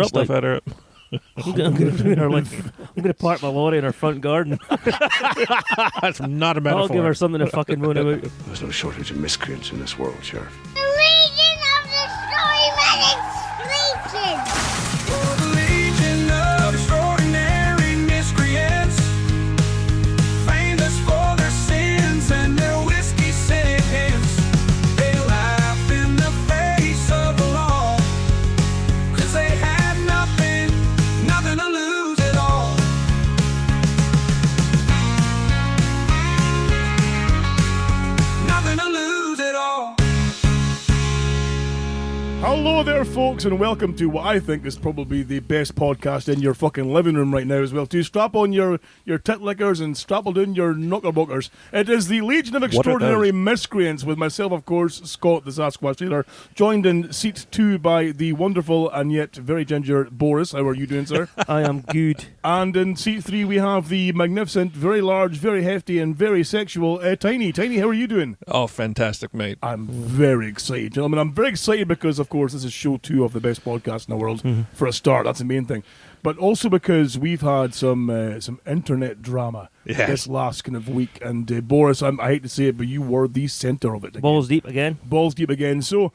stuff at her. I'm gonna park my lorry in her front garden. That's not a metaphor. I'll give her something to fucking moan about. There's no shortage of miscreants in this world, Sheriff. The Legion of Extraordinary Miscreants! The Legion of Extraordinary Miscreants, famous for their sins and their whiskey sins. They laugh in the face of the law, 'cause they had nothing to lose at all. Nothing to lose at all. Hello there, folks, and welcome to what I think is probably the best podcast in your fucking living room right now as well, too. Strap on your tit lickers and strap on your knickerbockers. It is the Legion of Extraordinary Miscreants with myself, of course, Scott, the Sasquatch Taylor, joined in seat 2 by the wonderful and yet very ginger Boris. How are you doing, sir? I am good. And in seat 3 we have the magnificent, very large, very hefty, and very sexual Tiny. Tiny, how are you doing? Oh, fantastic, mate. I'm very excited, gentlemen. I'm very excited because, of course, this is show 2 of the best podcast in the world. For a start, that's the main thing. But also because we've had some internet drama this last kind of week. And Boris, I hate to say it, but you were the centre of it again. Balls deep again. Balls deep again. So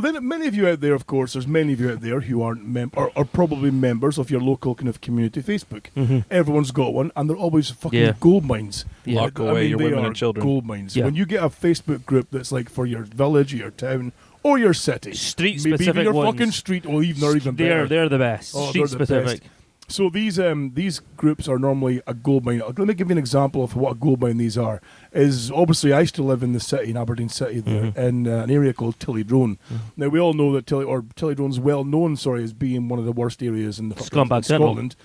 then many of you out there, of course, there's many of you out there who aren't are probably members of your local kind of community Facebook. Everyone's got one, and they're always fucking gold mines. Yeah. Lock away your they women are and children. Gold mines. Yeah. When you get a Facebook group that's like for your village, or your town, or your city, Street maybe specific even your ones. fucking street, or even better. They're the best. Oh, Street they're the specific. best. So these groups are normally a gold mine. Let me give you an example of what a gold mine these are. Is obviously I used to live in the city, in Aberdeen City, there, in an area called Tillydrone. Now we all know that Tillydrone's well known, as being one of the worst areas in the Scumbag Scotland.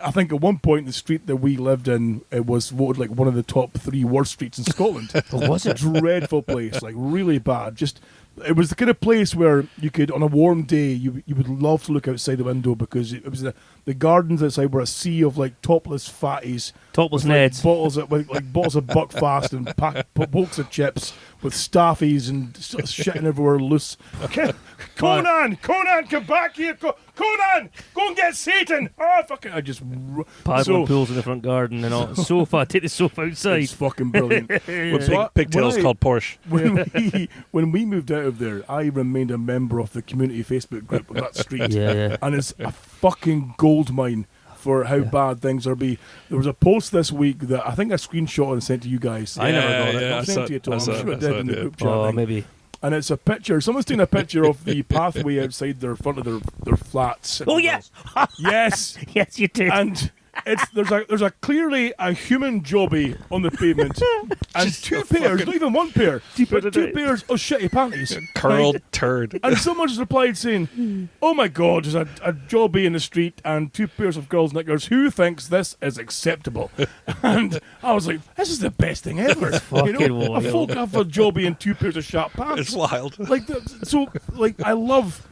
I think at one point the street that we lived in it was voted like one of the top 3 worst streets in Scotland. Was it? Dreadful place, like really bad. Just it was the kind of place where you could, on a warm day, you would love to look outside the window because it was the gardens outside were a sea of like topless fatties, Topless with, like, Neds. bottles of bottles of Buckfast and pokes of chips with staffies and shitting everywhere loose. Conan, come back here, Conan, go and get Satan. Oh fucking! I just Paddling pools in the front garden and all. Sofa, take the sofa outside. It's fucking brilliant. With pigtails called Porsche. When we moved out of there, I remained a member of the community Facebook group of that street. Yeah. And it's a fucking gold mine for how bad things are. There was a post this week that I think I screenshot and sent to you guys. I never got it. I sent to you, Tom. I'm sure I did in the group chat Oh, thing. maybe. And it's a picture. Someone's taking a picture of the pathway outside their front of their flats. Oh, yes. Yes. Yes, you did. And there's a clearly a human jobby on the pavement, and 2 pairs, not even 1 pair, but 2 pairs of shitty panties, Curled right? turd. And someone just replied saying, "Oh my God, there's a jobby in the street and 2 pairs of girls' knickers. Who thinks this is acceptable?" And I was like, "This is the best thing ever." fucking a wild. folk have a jobby and 2 pairs of sharp pants. It's wild. I love.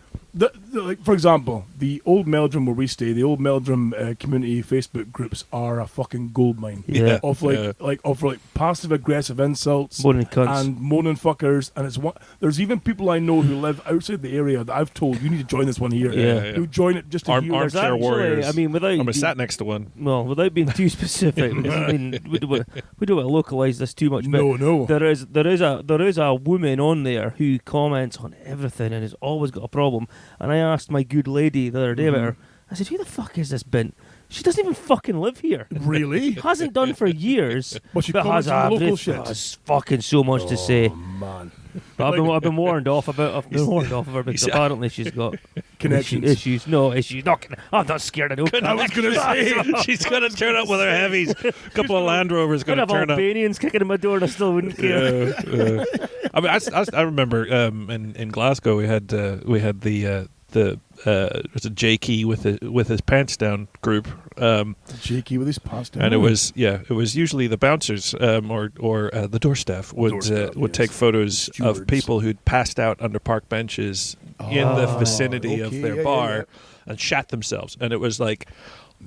Like for example, the old Meldrum where we stay, the old Meldrum community Facebook groups are a fucking gold mine of passive aggressive insults, Moaning cunts. and moaning fuckers, and there's even people I know who live outside the area that I've told you need to join this one here. Yeah. Who join it just to hear Armchair Actually, warriors. I mean, without I sat next to one. well, without being too specific, I mean, we don't want to localise this too much. But No. there is a woman on there who comments on everything and has always got a problem. And I asked my good lady the other day about her. I said, "Who the fuck is this bint? She doesn't even fucking live here. Really? Hasn't done for years. But she but comments has on local has shit. fucking so much to say. Man. But I've been warned off about. I've been warned off of her because apparently she's got Connections. issues. No issues. I'm not scared. I know. I was going to say. She's going to turn up with her heavies. A couple of Land Rovers going Could to have turn up. Albanians kicking in my door and I still wouldn't care. I mean, I remember in Glasgow we had the was a Jakey with his pants down group. Jakey with his pants down. And it was usually the bouncers or the door staff would take photos of people who'd passed out under park benches in the vicinity of their bar and shat themselves. And it was like,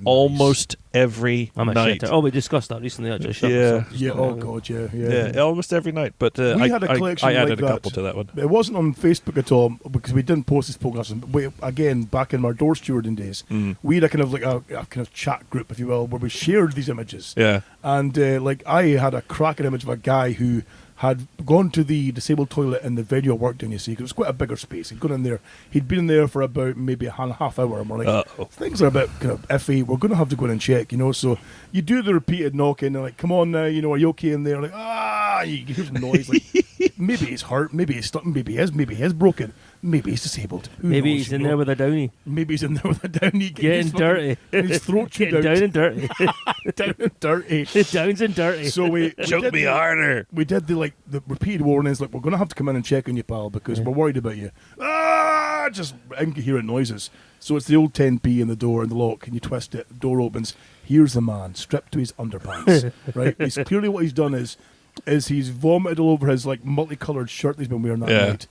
almost every I'm a night. shitter. Oh, we discussed that recently. I just shut Yeah. myself. Yeah, oh god, yeah. Yeah, almost every night. But We had a collection I added like a couple that. to that one. It wasn't on Facebook at all because we didn't post this podcast. But again, back in our door stewarding days, we had a kind of like a kind of chat group, if you will, where we shared these images. Yeah. And like I had a cracking image of a guy who had gone to the disabled toilet in the venue I worked in, you see, 'cause it was quite a bigger space. He'd gone in there. He'd been in there for about maybe a half hour. And we're like, Uh-oh. things are a bit kind of iffy. We're going to have to go in and check, you know. So you do the repeated knocking. And like, come on now, you know, are you okay in there? Like, you hear some noise. Like, maybe he's hurt. Maybe he's stuck. Maybe he is broken. Maybe he's disabled. Who Maybe knows, he's you in know? there with a downy. Maybe he's in there with a downy. Getting dirty. And his throat chewed Getting out. down and dirty. Down and dirty. Downs and dirty. So we Choke did me harder. We did the repeated warnings, like, we're going to have to come in and check on you, pal, because we're worried about you. Just incoherent noises. So it's the old 10p in the door and the lock, and you twist it, the door opens. Here's the man, stripped to his underpants. Right? He's clearly what he's done is he's vomited all over his like multicoloured shirt that he's been wearing that Yeah. night,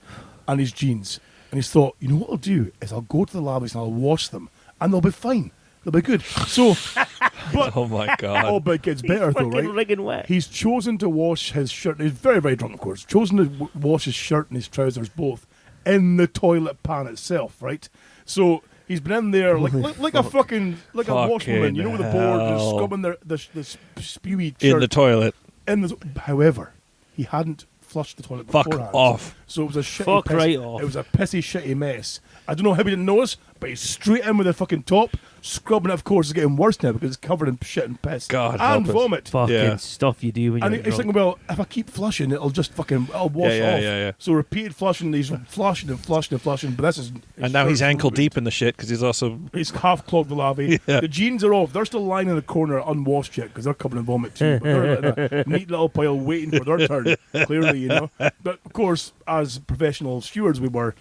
and his jeans. And he's thought, you know what I'll do is I'll go to the lavabos and I'll wash them, and they'll be fine. They'll be good. So, but Oh my god. oh, but it gets better though, Fucking right? rigging wet. He's chosen to wash his shirt. He's very, very drunk, of course. Chosen to wash his shirt and his trousers both in the toilet pan itself, right? So he's been in there like a fucking like a washwoman, you know, with the board, just hell. scrubbing the spewy shirt In the toilet. However, he hadn't flushed the toilet Fuck beforehand. off. So it was a shitty Fuck piss- right off. It was a pissy, shitty mess. I don't know how he didn't notice, but he's straight in with the fucking top, scrubbing it. Of course, it's getting worse now because it's covered in shit and piss God and help us. vomit. Fucking Yeah. stuff you do when And you're he's drunk. thinking, well, if I keep flushing, it'll just fucking wash Yeah, off. yeah. So repeated flushing, he's flushing and flushing and flushing, but this is... And now he's ankle deep in the shit because he's also. He's half clogged the lavy. Yeah. The jeans are off. They're still lying in the corner unwashed yet because they're covered in vomit too. But they're in a neat little pile waiting for their turn, clearly, you know. But of course, as professional stewards we were,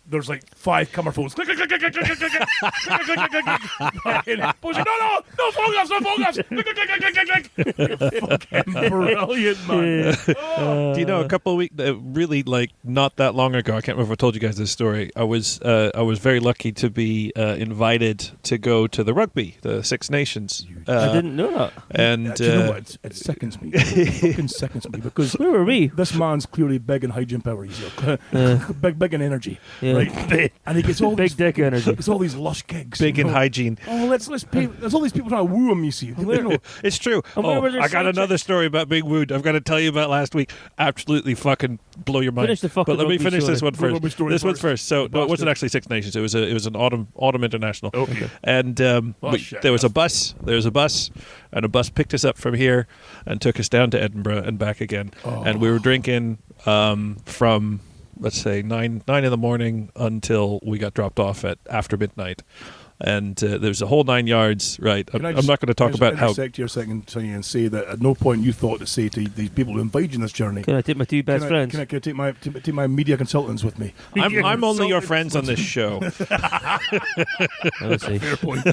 there's like 5 camera phones. Click, click, click, click, click, click, click, click, click, click, click, click. Pushing, no photographs, no photographs. Click, click, click, click, click, click. Fucking brilliant, man. Do you know, a couple of weeks, really like not that long ago, I can't remember if I told you guys this story. I was very lucky to be invited to go to the rugby, the Six Nations. I didn't know that. And Do you know what? It sickens me. It fucking sickens me because Where were we? this man's clearly big in hygiene power. He's big in energy, Yeah. right? And he gets all Big these, dick energy. It's all these lush gigs. big you in know? hygiene. Oh, let's pay. There's all these people trying to woo him. You see, you know, It's true. And where Oh, were their I got side another chicks? story about being wooed. I've got to tell you about last week. Absolutely fucking blow your mind. Finish the fucking but let me rugby finish this story. one first. Rugby story This one's first. first. So no, it wasn't Bastard. actually Six Nations. It was an autumn international. Okay. And shit, there was a bus. And a bus picked us up from here and took us down to Edinburgh and back again. And we were drinking from, let's say, 9 in the morning until we got dropped off at after midnight. And there's a whole 9 yards, right? I'm not going to talk about how... intersect here a second, Sonny, and say that at no point you thought to say to these people who invited you on this journey. Can I take my 2 best Can friends? I take my media consultants with me? I'm only your friends on this show. Let's see. Fair point.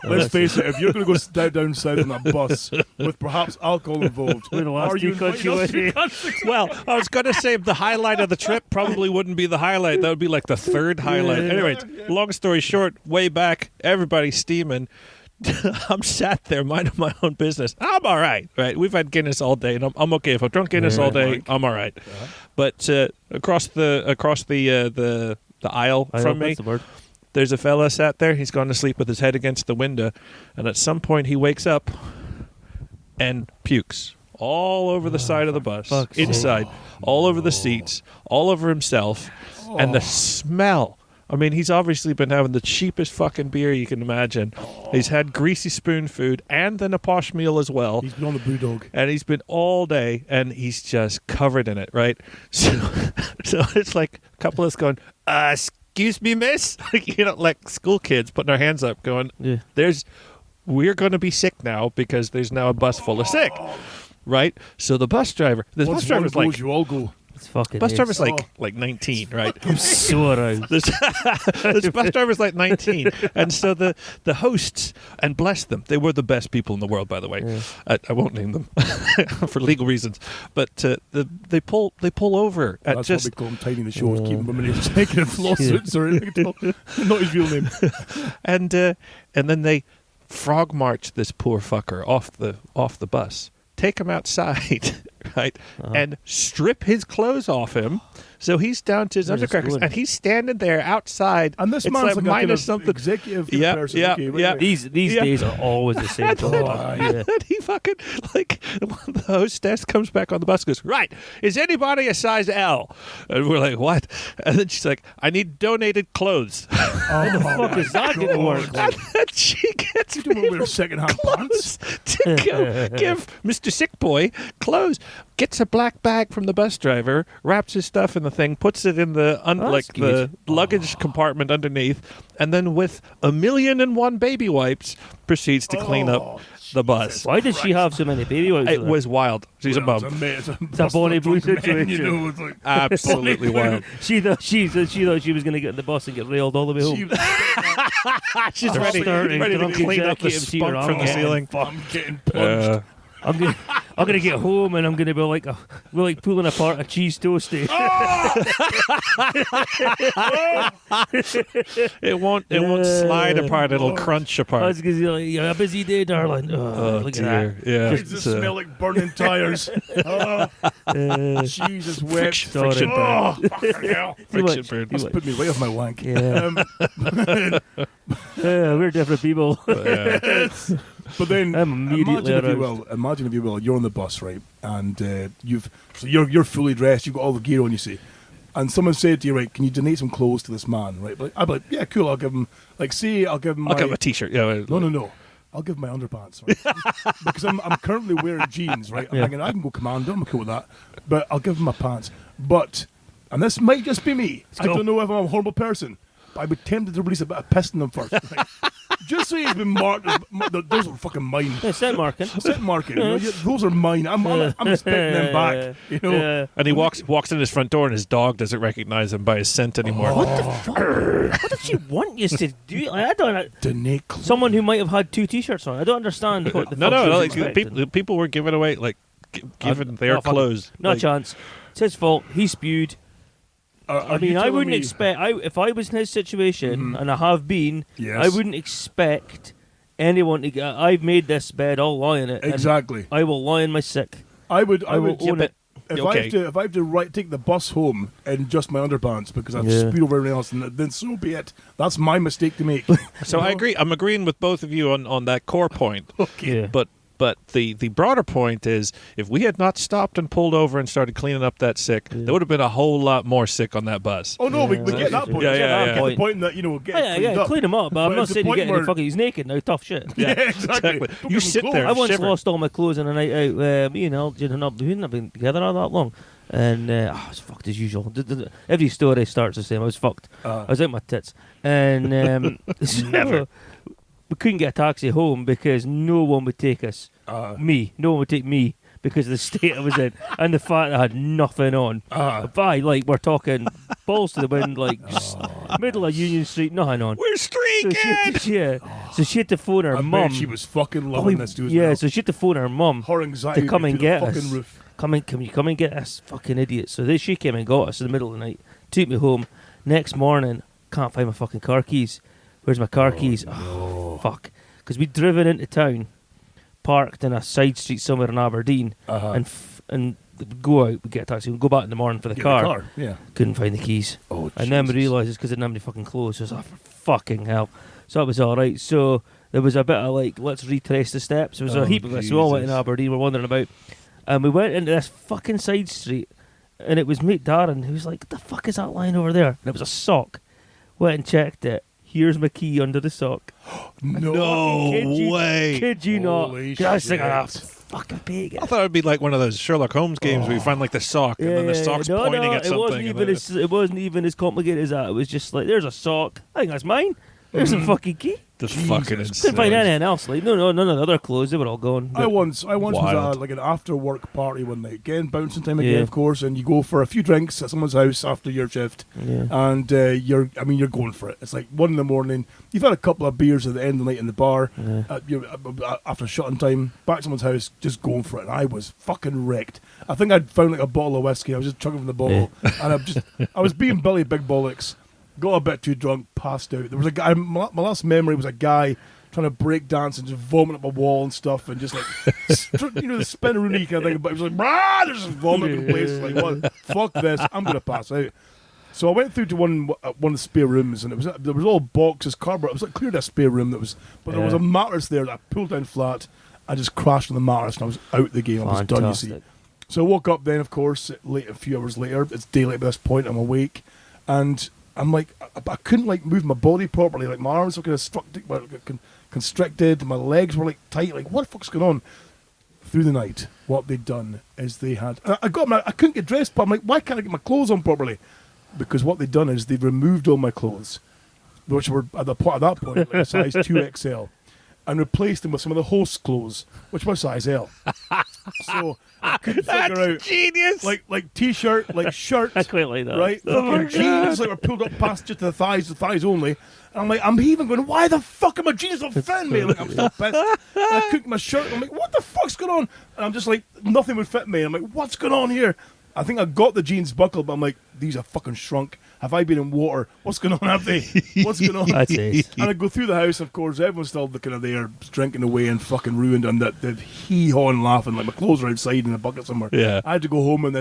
Let's face it, if you're going to go down south on a bus with perhaps alcohol involved, We're the last are you two countries inviting you us went to Well, I was going to say the highlight of the trip probably wouldn't be the highlight. That would be like the third highlight. Yeah. Anyways, long story short, way back, everybody's steaming. I'm sat there minding my own business. I'm all right, right? We've had Guinness all day, and I'm okay. If I've drunk Guinness all day, I'm all right. But across the aisle from me, That's the word. there's a fella sat there. He's gone to sleep with his head against the window, and at some point he wakes up and pukes all over the side of the bus, fuck's inside, all over the seats, all over himself, and the smell. I mean, he's obviously been having the cheapest fucking beer you can imagine. He's had greasy spoon food and then a posh meal as well. He's been on the Brewdog. And he's been all day, and he's just covered in it, right? So it's like a couple of us going, excuse me, miss? Like, you know, like school kids putting their hands up going, Yeah. we're going to be sick now because there's now a bus full of sick, right? So the bus driver's Once one like, goes, you all go. It's fucking bus ace. driver's like 19, right? I'm so aroused. This bus driver's like 19, and so the hosts, and bless them, they were the best people in the world, by the way. Yeah. I won't name them for legal reasons, but they pull over at That's just what we call him Tiny the show. Keeping women who's taking lawsuits or anything at all. Not his real name. and then they frog march this poor fucker off the bus, take him outside, right, and strip his clothes off him. So he's down to his undercrackers, and he's standing there outside. And this it's man's like like minus a something. executive Yeah, person. yeah, Okay, yeah. These days are always the same. And he fucking, like, the hostess comes back on the bus and goes, right, is anybody a size L? And we're like, what? And then she's like, I need donated clothes. How the fuck is that going to work? And then she gets You don't wear second-hand pants. to go give Mr. Sick Boy clothes. Gets a black bag from the bus driver, wraps his stuff in the thing, puts it in the the luggage compartment underneath, and then with 1,000,001 baby wipes proceeds to clean up the bus. Why did she have so many baby wipes? It was wild. She's a mum. It's a Bonnie Blue situation. You know, it's like, Absolutely wild. She thought she was going to get in the bus and get railed all the way home. She's ready to drunk clean up the executive here, spunk from the ceiling. I'm getting punched. I'm gonna get home and I'm gonna be like we're like pulling apart a cheese toastie. It won't slide apart. It'll crunch I apart. was gonna say, like, "You have a busy day, darling." Oh Look dear. at Yeah. It just smell like burning tires. Jesus, wet. Friction Sorry. burn. Oh, fucking hell. Friction much. burn. That's put me right off my wank. Yeah. We're different people. But then I'm immediately imagine if you will, you're on the bus, right, and you're fully dressed, you've got all the gear on, you see, and someone said to you, right, can you donate some clothes to this man, right? But I'd be like, yeah, cool, I'll give him, like, say, I'll give him I'll give him a t-shirt. Yeah. No. I'll give him my underpants, right? Because I'm currently wearing jeans, right? I'm thinking I can go commando, I'm cool with that, but I'll give him my pants. But, and this might just be me, I don't know if I'm a horrible person, but I'd be tempted to release a bit of piss in them first, right? Just so he's been marked as, those are fucking mine. Yeah, scent marking. Scent marking. You know, those are mine. I'm spitting them back. You know. Yeah. And he walks in his front door, and his dog doesn't recognize him by his scent anymore. What the fuck? What did she want you to do? Like, I don't. Donate clothes. Someone who might have had 2 t-shirts on. I don't understand what the No, fuck she was like, expecting. people were giving away, like, giving their fuck it. clothes. No Like, chance. It's his fault. He spewed. I mean, I wouldn't expect. If I was in his situation, and I have been, Yes. I wouldn't expect anyone to get. I've made this bed. I'll lie in it. and Exactly. I will lie in my sick. I would own it. If Okay. I have to take the bus home in just my underpants because I've Yeah. spewed over everything else, then so be it. That's my mistake to make. So I agree. I'm agreeing with both of you on that core point. Yeah. But the broader point is, if we had not stopped and pulled over and started cleaning up that sick, there would have been a whole lot more sick on that bus. Oh no, we Yeah, get that point. Yeah, We yeah, get yeah. the point that get Oh, yeah, cleaned up. clean him up. But I'm But not it's the saying you point get any where- fucking. He's naked now. Tough shit. Yeah, exactly. Don't You give him sit clothes. there. I once Shiver. lost all my clothes on a night out. Me and Elgin we hadn't been together all that long. And I was fucked as usual. Every story starts the same. I was fucked. I was out my tits. And so we couldn't get a taxi home because no one would take us. No one would take me because of the state I was in and the fact I had nothing on. We're talking balls to the wind, like middle of Union Street, nothing on. We're streaking. So she had to phone her I mum. bet she was fucking loving this dude. Yeah, so she had to phone her mum. her anxiety to come and through the get fucking us. roof. Can you come and get us fucking idiots? So she came and got us in the middle of the night, took me home. Next morning, can't find my fucking car keys. Where's my car keys? Oh, fuck. Because we'd driven into town, parked in a side street somewhere in Aberdeen, and we'd go out, we'd get a taxi, we'd go back in the morning for the Get car. Yeah. Couldn't find the keys. Oh, And then we Jesus. realised it's because I didn't have any fucking clothes. So I was like, for fucking hell. So that was alright. So there was a bit of like, let's retrace the steps. There was a heap of us. We all went in Jesus. Aberdeen, we're wandering about. And we went into this fucking side street. And it was mate Darren who was like, what the fuck is that lying over there? And it was a sock. Went and checked it. Here's my key under the sock. No. Kid you not. Holy 'Cause I was thinking, shit. fucking pagan. I thought it'd be like one of those Sherlock Holmes games where you find like the sock and then the sock's pointing at something. It wasn't even as complicated as that. It was just like, there's a sock. I think that's mine. There's a fucking key. Just fucking insane. Couldn't find anything else. Like none of the other clothes. They were all gone. I once was Wild. at like an after work party one night. Again, bouncing time again, Yeah. of course, and you go for a few drinks at someone's house after your shift, Yeah. and you're going for it. It's like 1 a.m. You've had a couple of beers at the end of the night in the bar. After shutting time, back to someone's house, just going for it. And I was fucking wrecked. I think I'd found like a bottle of whiskey. I was just chugging from the bottle, and I was being Billy Big Bollocks. Got a bit too drunk, passed out. There was a guy. My last memory was a guy trying to break dance and just vomit up a wall and stuff, and just like the spinneroonie kind of thing. But it was like, brah, there's just vomit in place. Like, what? Fuck this! I'm gonna pass out. So I went through to one of the spare rooms, and there was all boxes, cardboard. It was like clearly a spare room but there was a mattress there that I pulled down flat. I just crashed on the mattress, and I was out the game. I was done. You see. So I woke up then, of course, a few hours later. It's daylight at this point. I'm awake, and I'm like, I couldn't like move my body properly. Like my arms were kind of constricted. My legs were like tight. Like what the fuck's going on? Through the night, what they'd done is they had. I couldn't get dressed, but I'm like, why can't I get my clothes on properly? Because what they'd done is they'd removed all my clothes, which were at that point like a size 2XL, and replaced them with some of the host's clothes, which were size L. So I couldn't figure out genius. Like t-shirt, like shirt. I quite like that. Right? Fucking jeans like were pulled up past just the thighs only. And I'm like, I'm even going, why the fuck are my jeans not fitting me? Like I'm so pissed. I cooked my shirt. I'm like, what the fuck's going on? And I'm just like, nothing would fit me. I'm like, what's going on here? I think I got the jeans buckled, but I'm like, these are fucking shrunk. Have I been in water? What's going on? Have they? What's going on? That's it. And I go through the house, of course, everyone's still kind of there, drinking away and fucking ruined, and they're hee-hawing laughing, like my clothes are outside in a bucket somewhere. Yeah. I had to go home and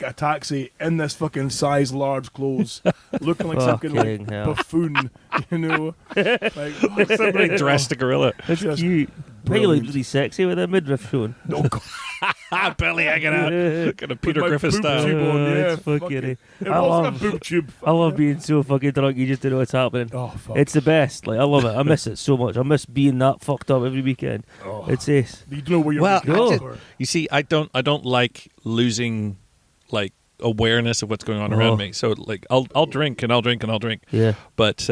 get a taxi in this fucking size large clothes, looking like some kind of like buffoon, you know? Like, Somebody dressed a gorilla. That's Just cute. But you look really sexy with that midriff showing. No, God. Belly hanging out. Kind of Peter my Griffin boob style. tube on, yeah, it's fuck fucking it. It I wasn't love- a boob tube. I love being so fucking drunk you just don't know what's happening. Oh, fuck. It's the best. Like I love it. I miss it so much. I miss being that fucked up every weekend. Oh. It's ace. You don't know where you're Well, going. you see, I don't like losing like awareness of what's going on around me. So like I'll drink and I'll drink and I'll drink. Yeah. But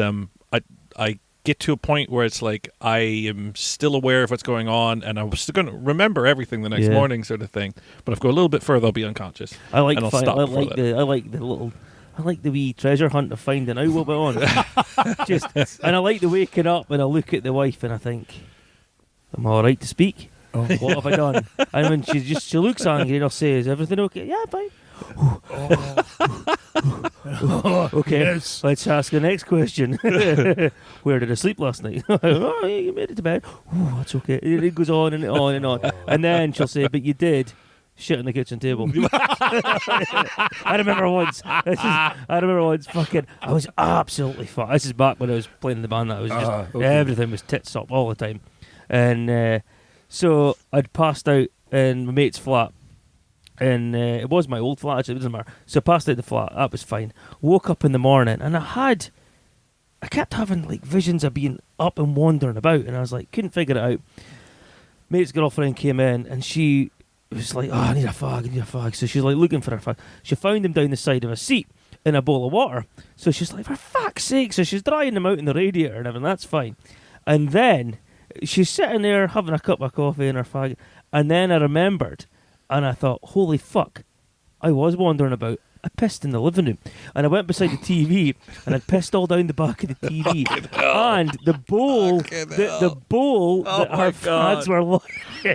I get to a point where it's like I am still aware of what's going on, and I'm still going to remember everything the next morning, sort of thing. But if I go a little bit further, I'll be unconscious. I like and I'll stop I before like that. I like the wee treasure hunt of finding out what went on. And I like the waking up and I look at the wife and I think, am I all right to speak? Oh. What have I done? And when she looks angry and I'll say, is everything okay? Yeah, fine. Okay, Yes. let's ask the next question. Where did I sleep last night? Oh, you made it to bed. Oh, that's okay. It goes on and on and on. And then she'll say, but you did shit on the kitchen table. I remember once fucking, I was absolutely fucked. This is back when I was playing in the band. That I was just, everything was tits up all the time. And so I'd passed out in my mate's flat. And it was my old flat, actually, it doesn't matter. So I passed out the flat, that was fine. Woke up in the morning, and I kept having like visions of being up and wandering about, and I was like, couldn't figure it out. Mate's girlfriend came in, and she was like, oh, I need a fag. So she's like looking for her fag. She found him down the side of a seat in a bowl of water. So she's like, for fuck's sake. So she's drying them out in the radiator and everything, that's fine. And then she's sitting there having a cup of coffee and her fag, and then I remembered. And I thought, holy fuck, I was wandering about. I pissed in the living room. And I went beside the TV and I pissed all down the back of the TV. And the bowl, the bowl that her fads were like,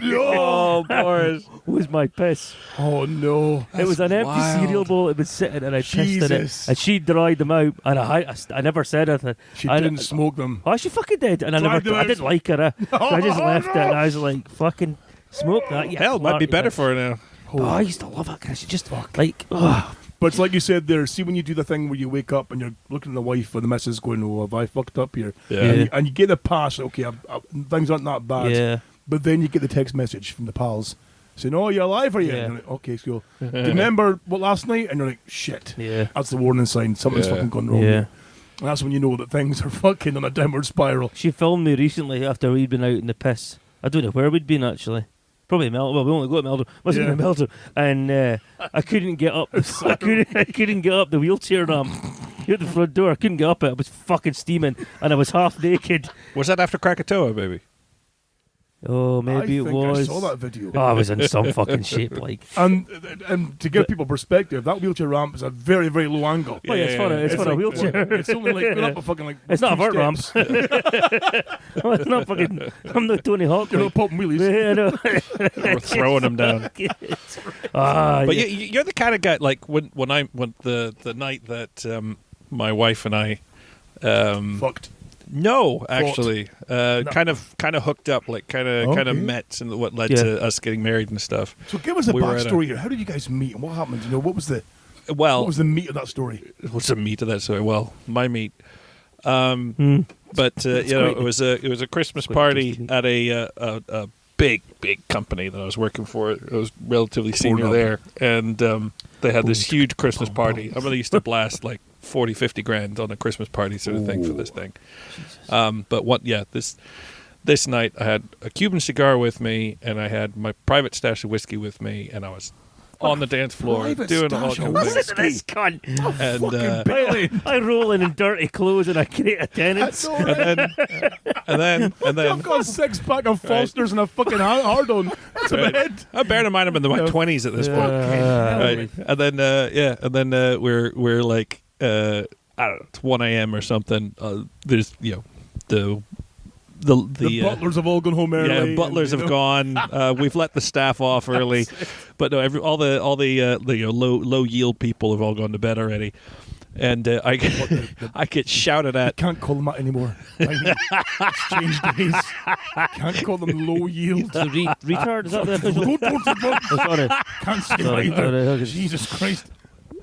Oh, Boris. was my piss. Oh, no. It was an empty cereal bowl. It was sitting and I pissed in it. Jesus. And she dried them out. And I never said anything. She I didn't smoke them. Oh, she fucking did. And Dried them I out. didn't like her. So I just left it. And I was like, fucking smoke that. You Hell, might be clarty better bitch. for her now. Oh, I used to love it because she just like, oh, But it's like you said there, see when you do the thing where you wake up and you're looking at the wife or the missus going, oh, have I fucked up here? Yeah. And you get the pass, okay, things aren't that bad. yeah. But then you get the text message from the pals saying, oh, you're alive, are you? Yeah. And you're like, okay, so do you remember what last night? And you're like, shit. Yeah. That's the warning sign. Something's fucking gone wrong. Yeah. here. And that's when you know that things are fucking on a downward spiral. She filmed me recently after we'd been out in the piss. I don't know where we'd been actually. Probably Melbourne. Well, we only go to Melbourne. Must have been Melbourne. And I couldn't get up. I couldn't get up the wheelchair ramp. At the front door, I couldn't get up it. I was fucking steaming, and I was half naked. Was that after Krakatoa, baby? Oh, maybe I it think was. I saw that video. Oh, I was in some fucking shape, like. And to give people perspective, that wheelchair ramp is a very, very low angle. Oh yeah, it's for a like- wheelchair. It's only like going up a fucking like. It's not a 2 vert ramp. steps. It's not fucking. I'm not Tony Hawk. You're like. not popping wheelies. Yeah, I know. We're throwing them down. But Yeah. you're the kind of guy like when the night that my wife and I Fucked. No, actually, kind of hooked up, like kind of met, and what led to us getting married and stuff. So give us a We were backstory here. How did you guys meet, and what happened? You know, what was the meat of that story? What's the meat of that story? Well, my meat. But it was a Christmas party at a big company that I was working for. I was relatively senior there, and they had this huge Christmas party. I really used to blast like 40, 50 grand on a Christmas party sort of thing for this thing. But this night I had a Cuban cigar with me, and I had my private stash of whiskey with me, and I was on the dance floor doing all kinds of things. Listen to this cunt. And I roll in dirty clothes and I create attendance. and then I've got a 6-pack of Fosters and a fucking hard-on to bed. I'm bearing in mind I'm in my 20s at this point. Right. And then we're like I don't know, it's 1 a.m. or something. There's the butlers have all gone home early. Yeah, butlers have gone. We've let the staff off early, but no, all the low yield people have all gone to bed already. And I get shouted at. Can't call them that anymore. It's changed days. Can't call them low yield. The retard? Is that the official? Sorry. Can't say that either. Jesus Christ.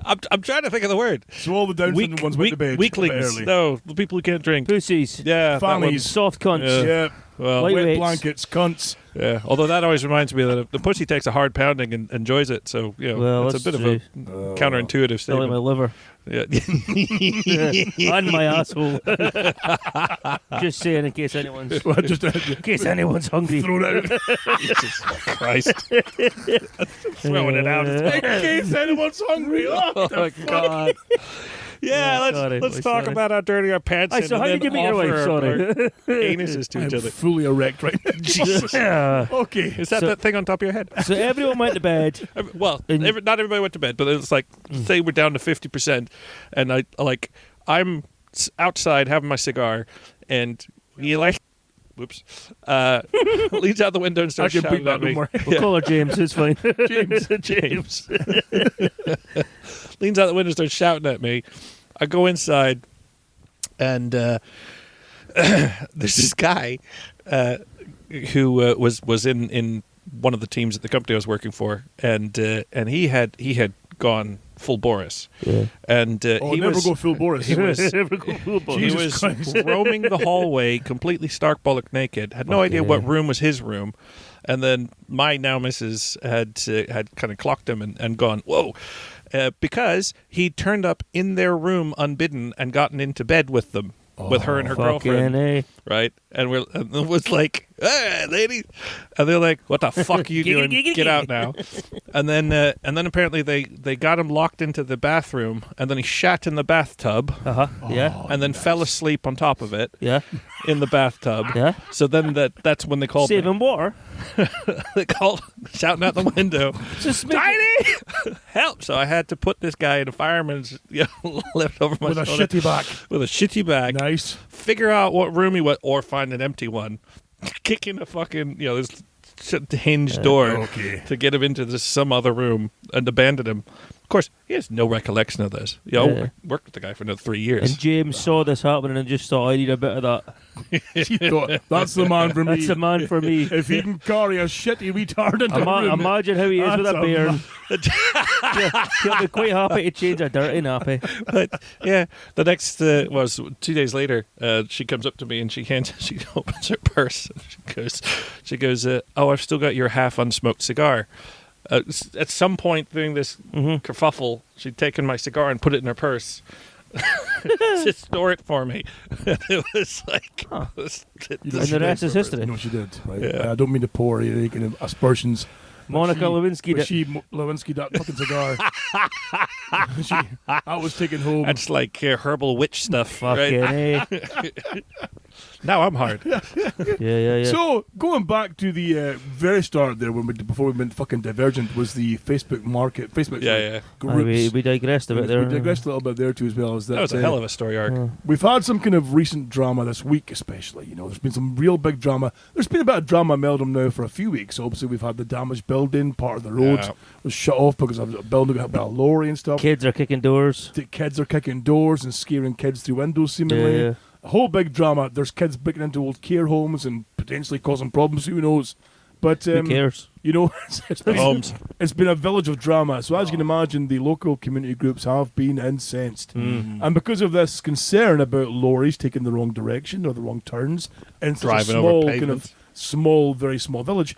I'm trying to think of the word. So all the Down syndrome ones went to bed weaklings. early. No, the people who can't drink. Pussies. Yeah, Fannies. Soft cunts. Yeah. Well, Lightweights. Wet blankets, cunts. yeah. Although that always reminds me that if the pussy takes a hard pounding and enjoys it, so Well, it's a bit that's of a counterintuitive Still in my statement. liver. Yeah. On my asshole. Just saying in case anyone's hungry. Throw it out. Jesus Christ! Throwing it out. In case anyone's hungry. Oh, Oh God! Yeah, let's talk about how dirty our pants. So how did you meet your wife? Sorry. Anuses to each I'm other. fully erect right now. Jesus. Yeah. Okay. Is that thing on top of your head? So everyone went to bed. Well, not everybody went to bed, but it's like say we're down to 50%, and I'm outside having my cigar, and he leans out the window and starts shouting at me. We'll call her James. It's fine. James. Leans out the window and starts shouting at me. I go inside, and there's this guy who was in one of the teams at the company I was working for, and he had gone full Boris. Yeah. And he never was go full Boris. he was Jesus Christ. roaming the hallway completely stark bollock naked. Had no idea what room was his room. And then my now missus had kind of clocked him and gone, whoa, because he turned up in their room unbidden and gotten into bed with them, with her and her girlfriend, right? And it was like, hey, ladies, and they're like, what the fuck are you doing? Get out now! And then apparently they got him locked into the bathroom, and then he shat in the bathtub. Yeah. And then fell asleep on top of it. Yeah. In the bathtub. Yeah. So then that's when they called Saving water. they called shouting out the window. Just Tiny, help! So I had to put this guy in a fireman's lift over my With a shoulder shitty back. with a shitty bag. Nice. Figure out what room he went, or find an empty one. Kick in a fucking this hinged door to get him into some other room and abandon him. Of course, he has no recollection of this. I worked with the guy for another 3 years. And James saw this happening and just thought, I need a bit of that. She thought, that's the man for me. That's the man for me. If he can carry a shitty retard into a room. Imagine how he is with That's a a bear. He'll be quite happy to change a dirty nappy. But yeah, the next was 2 days later. She comes up to me and she opens her purse. And she goes, oh, I've still got your half unsmoked cigar. At some point during this kerfuffle, she'd taken my cigar and put it in her purse to store it for me. It was like, and the rest is history. No, she did. Right? Yeah. I don't mean to pour any kind of aspersions. Monica Lewinsky. Lewinsky that fucking cigar. I was taken home. That's like herbal witch stuff. Fucking right? Now I'm hard. Yeah. So going back to the very start there, before we went fucking divergent, was the Facebook groups. We digressed a bit there. We digressed a little bit there too as well. That was a hell of a story arc. We've had some kind of recent drama this week, especially. There's been some real big drama. There's been a bit of drama in Meldrum now for a few weeks. Obviously, we've had the damaged building, part of the road was shut off because of a building got hit by a lorry and stuff. Kids are kicking doors. The kids are kicking doors and scaring kids through windows, seemingly. Yeah. A whole big drama. There's kids breaking into old care homes and potentially causing problems. Who knows? But Who cares? You know, Homes. it's been a village of drama. So as you can imagine, the local community groups have been incensed. And because of this concern about lorries taking the wrong direction or the wrong turns in such a Driving over small, kind pavements. of small, very small village,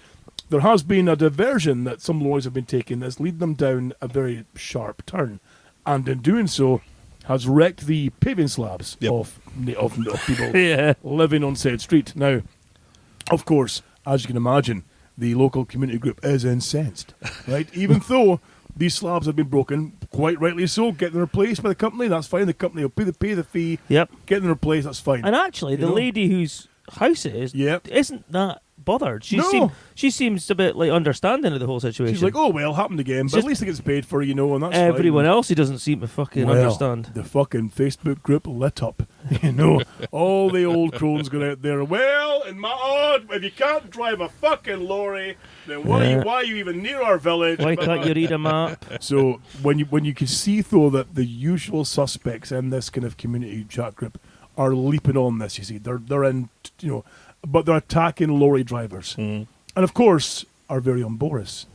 there has been a diversion that some lorries have been taking that's leading them down a very sharp turn. And in doing so, has wrecked the paving slabs Yep. of people Yeah. living on said street. Now, of course, as you can imagine, the local community group is incensed, right? Even though these slabs have been broken, quite rightly so, get them replaced by the company, that's fine. The company will pay the fee, Yep. get them replaced, that's fine. And actually, You the know? lady whose house it is Yep. isn't that bothered. No. She seems a bit like understanding of the whole situation. She's like, oh, well, happened again, but Just- at least it gets paid for, and that's everyone fine. else, he doesn't seem to fucking Well, understand. The fucking Facebook group lit up. All the old crones got out there. Well, in my odd, if you can't drive a fucking lorry, then why are you even near our village? Why can't you read a map? So when you can see though that the usual suspects in this kind of community chat group are leaping on this, you see, they're in, but they're attacking lorry drivers, and of course our very own Boris,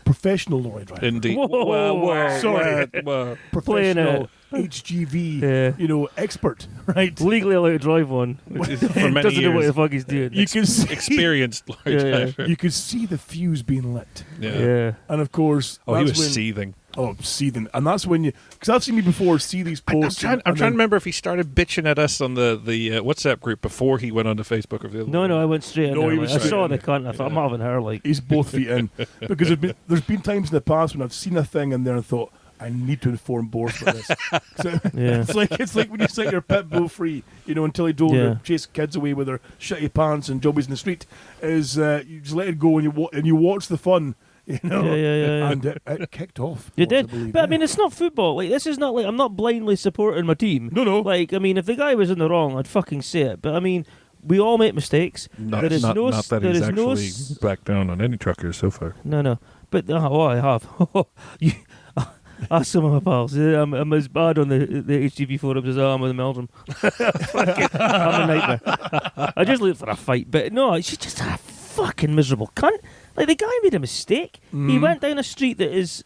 professional lorry driver, Indeed. Whoa. Sorry. Whoa. Playing professional HGV, Yeah. expert, right? Legally allowed to drive one. Which is for many Doesn't know what the years. fuck he's doing. You can see, Experienced lorry Yeah, yeah. driver. you could see the fuse being lit, Yeah. and of course, Oh, he that's was when- seething. Oh, seething, and that's when because I've seen you before see these I'm posts. trying to remember if he started bitching at us on the WhatsApp group before he went onto Facebook or the other. No, I went straight in No, there. he Like, was I straight saw in. the cunt. I thought, I'm having her. Like, He's both feet in because there's been times in the past when I've seen a thing in there and thought I need to inform Boris about this. So Yeah. it's like when you set your pit bull free, until he don't Yeah. chase kids away with their shitty pants and jobbies in the street. Is you just let it go and you watch the fun. Yeah. And it kicked off. You what I did, believe, but I yeah. mean, it's not football. Like, this is not like I'm not blindly supporting my team. No. Like, I mean, if the guy was in the wrong, I'd fucking say it. But I mean, we all make mistakes. Not, there is not, no. not that there he's is no. actually backed down on any truckers so far. No. But I have. You ask some of my pals. I'm as bad on the HGV forums as I am on the Meldrum. Fucking, I'm a nightmare. I just look for a fight, but no, she's just a fucking miserable cunt. Like, the guy made a mistake. He went down a street there's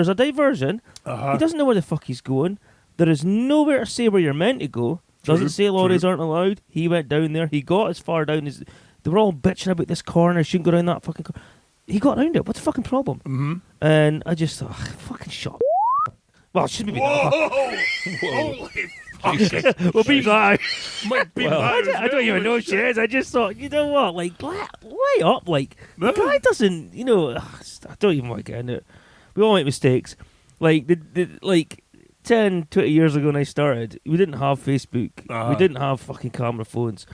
a diversion. He doesn't know where the fuck he's going. There is nowhere to say where you're meant to go. Doesn't say lorries aren't allowed. He went down there. He got as far down as they were all bitching about this corner. Shouldn't go down that fucking corner. He got around it. What's the fucking problem? Mm-hmm. And I just thought, fucking shut. Well, it shouldn't be. Well, be glad. Might be I don't even know she is. I just thought, you know what? Like, lay up. Like, the guy doesn't. I don't even want to get into it. We all make mistakes. Like, like 10, 20 years ago when I started, we didn't have Facebook. We didn't have fucking camera phones.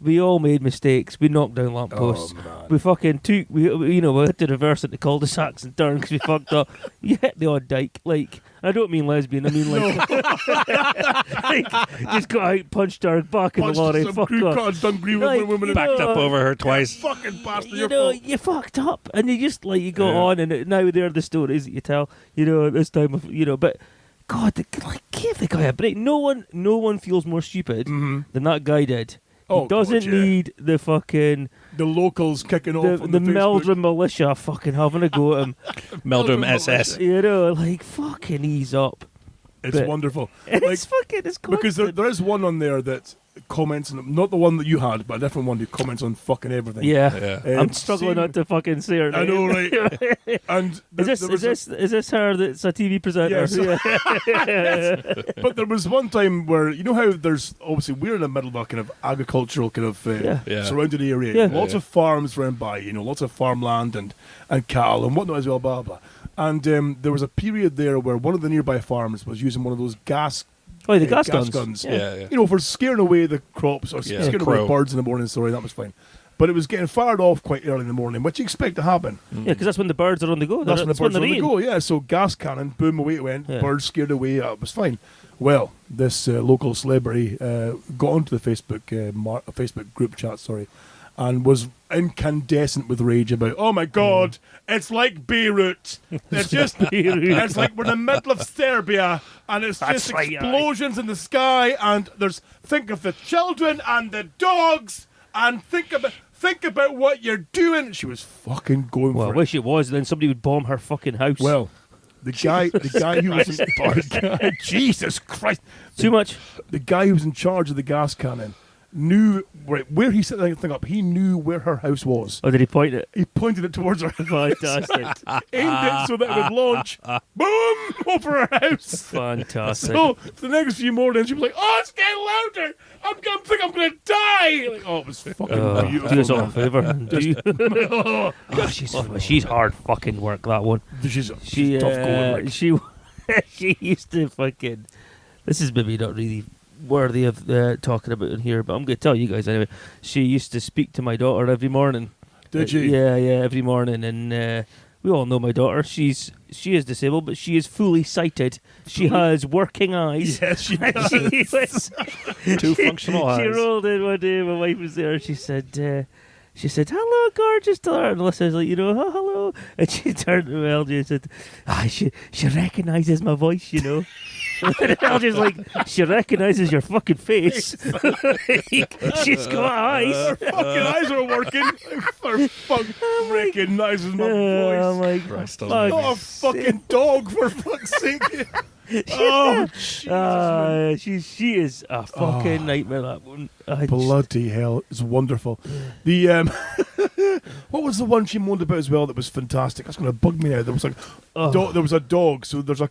We all made mistakes. We knocked down lampposts. We fucking took. We had to reverse into cul-de-sacs and turn because we fucked up. You hit the odd dyke. Like, I don't mean lesbian. I mean like, like just got out, punched her back in the lorry. Some Fuck crew off. cut, done grievous Like, women you and Backed up know, over her twice. fucking bastard. You Your know, fault. you fucked up, and you just like you go on, and now they're the stories that you tell. At this time of but. God, give the guy a break. No one feels more stupid than that guy did. Oh, He doesn't God, yeah. need the fucking The locals kicking off on the the Facebook. Meldrum militia fucking having a go at him. Meldrum SS. Like fucking ease up. It's But- wonderful. It's fucking it's Because constant. there is one on there that comments, on, not the one that you had, but a different one who comments on fucking everything. Yeah. Yeah. I'm struggling not to fucking say her I name. know, right? And Is this her that's a TV presenter? Yes. Yeah. But there was one time where you know how there's obviously we're in the middle of a kind of agricultural kind of Yeah. surrounded area. Yeah. Lots of farms round by, lots of farmland and cattle and whatnot as well, blah blah. And there was a period there where one of the nearby farms was using one of those gas Oh, the gas guns. Yeah. for scaring away the crops or Yeah. scaring Crow. away birds in the morning. Sorry, that was fine. But it was getting fired off quite early in the morning, which you expect to happen. Yeah, because that's when the birds are on the go. That's when the birds they're were on the eating. go, yeah. So gas cannon, boom, away it went. Yeah. Birds scared away, it was fine. Well, this local celebrity got onto the Facebook Facebook group chat, and was incandescent with rage about, oh my God, it's like Beirut. It's just, it's like we're in the middle of Serbia, and it's That's just right, explosions in the sky, and think of the children and the dogs, and think about what you're doing. She was fucking going Well, I for it. wish it was. Then somebody would bomb her fucking house. Well, the guy who was in Jesus Christ, too much. the guy who was in charge of the gas cannon knew where he set the thing up. He knew where her house was. Or did he point it? He pointed it towards her, Fantastic. aimed it so that it would launch, boom, over her house. Fantastic. So for the next few mornings, she was like, "Oh, it's getting louder. I'm going to die." Like, oh, it was fucking beautiful. Do us all a man. favour. She's hard fucking work, that one. She's She tough going. Like. she used to fucking. This is maybe not really worthy of talking about in here, but I'm going to tell you guys anyway. She used to speak to my daughter every morning. Did she? Yeah, every morning, and we all know my daughter. She is disabled, but she is fully sighted. She has working eyes. Yes, she does. Two functional She eyes. rolled in one day. My wife was there. She said, "Hello, gorgeous," to her. And Alyssa's like, "Oh, hello." And she turned to LJ and said, she recognises my voice, you know. And LJ's like, "She recognises your fucking face." She's got eyes. Her fucking eyes are working. Her fuck recognizes my Oh voice. my Christ fuck. almighty. Not a fucking dog, for fuck's sake. Oh, Jesus, man. She is a fucking nightmare, that one. Bloody hell, it's wonderful. The what was the one she moaned about as well that was fantastic? That's going to bug me now. There was like there was a dog. So there's a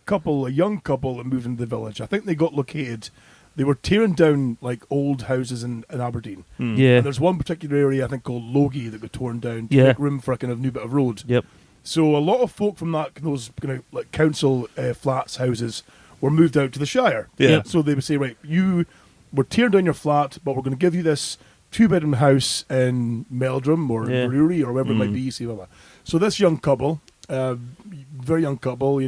young couple that moved into the village. I think they got located. They were tearing down like old houses in Aberdeen. Yeah. And there's one particular area I think called Logie that got torn down to Yeah. make room for a kind of new bit of road. Yep. So a lot of folk from those kind of like council flats houses were moved out to the Shire. Yeah. So they would say, right, we're tearing down your flat, but we're going to give you this 2-bedroom house in Meldrum or Brewery or wherever it might be. See, blah, blah. So this young couple, very young couple,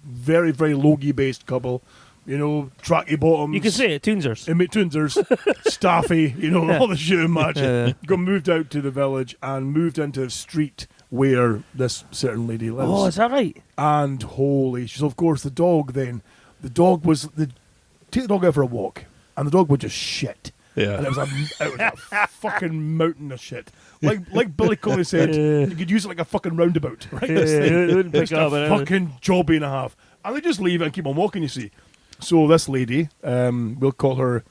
very, very Logie-based couple, tracky bottoms. You can say it, Toonsers. Toonsers, staffy, all the shit and match. Got moved out to the village and moved into the street where this certain lady lives. Oh, is that right? And so of course the dog take the dog out for a walk, and the dog would just shit. Yeah. And it was a fucking mountain of shit. Like Billy Coley said, you could use it like a fucking roundabout, right? This thing. It wouldn't pick Just up. a fucking jobby and a half. And they just leave it and keep on walking, you see. So this lady, we'll call her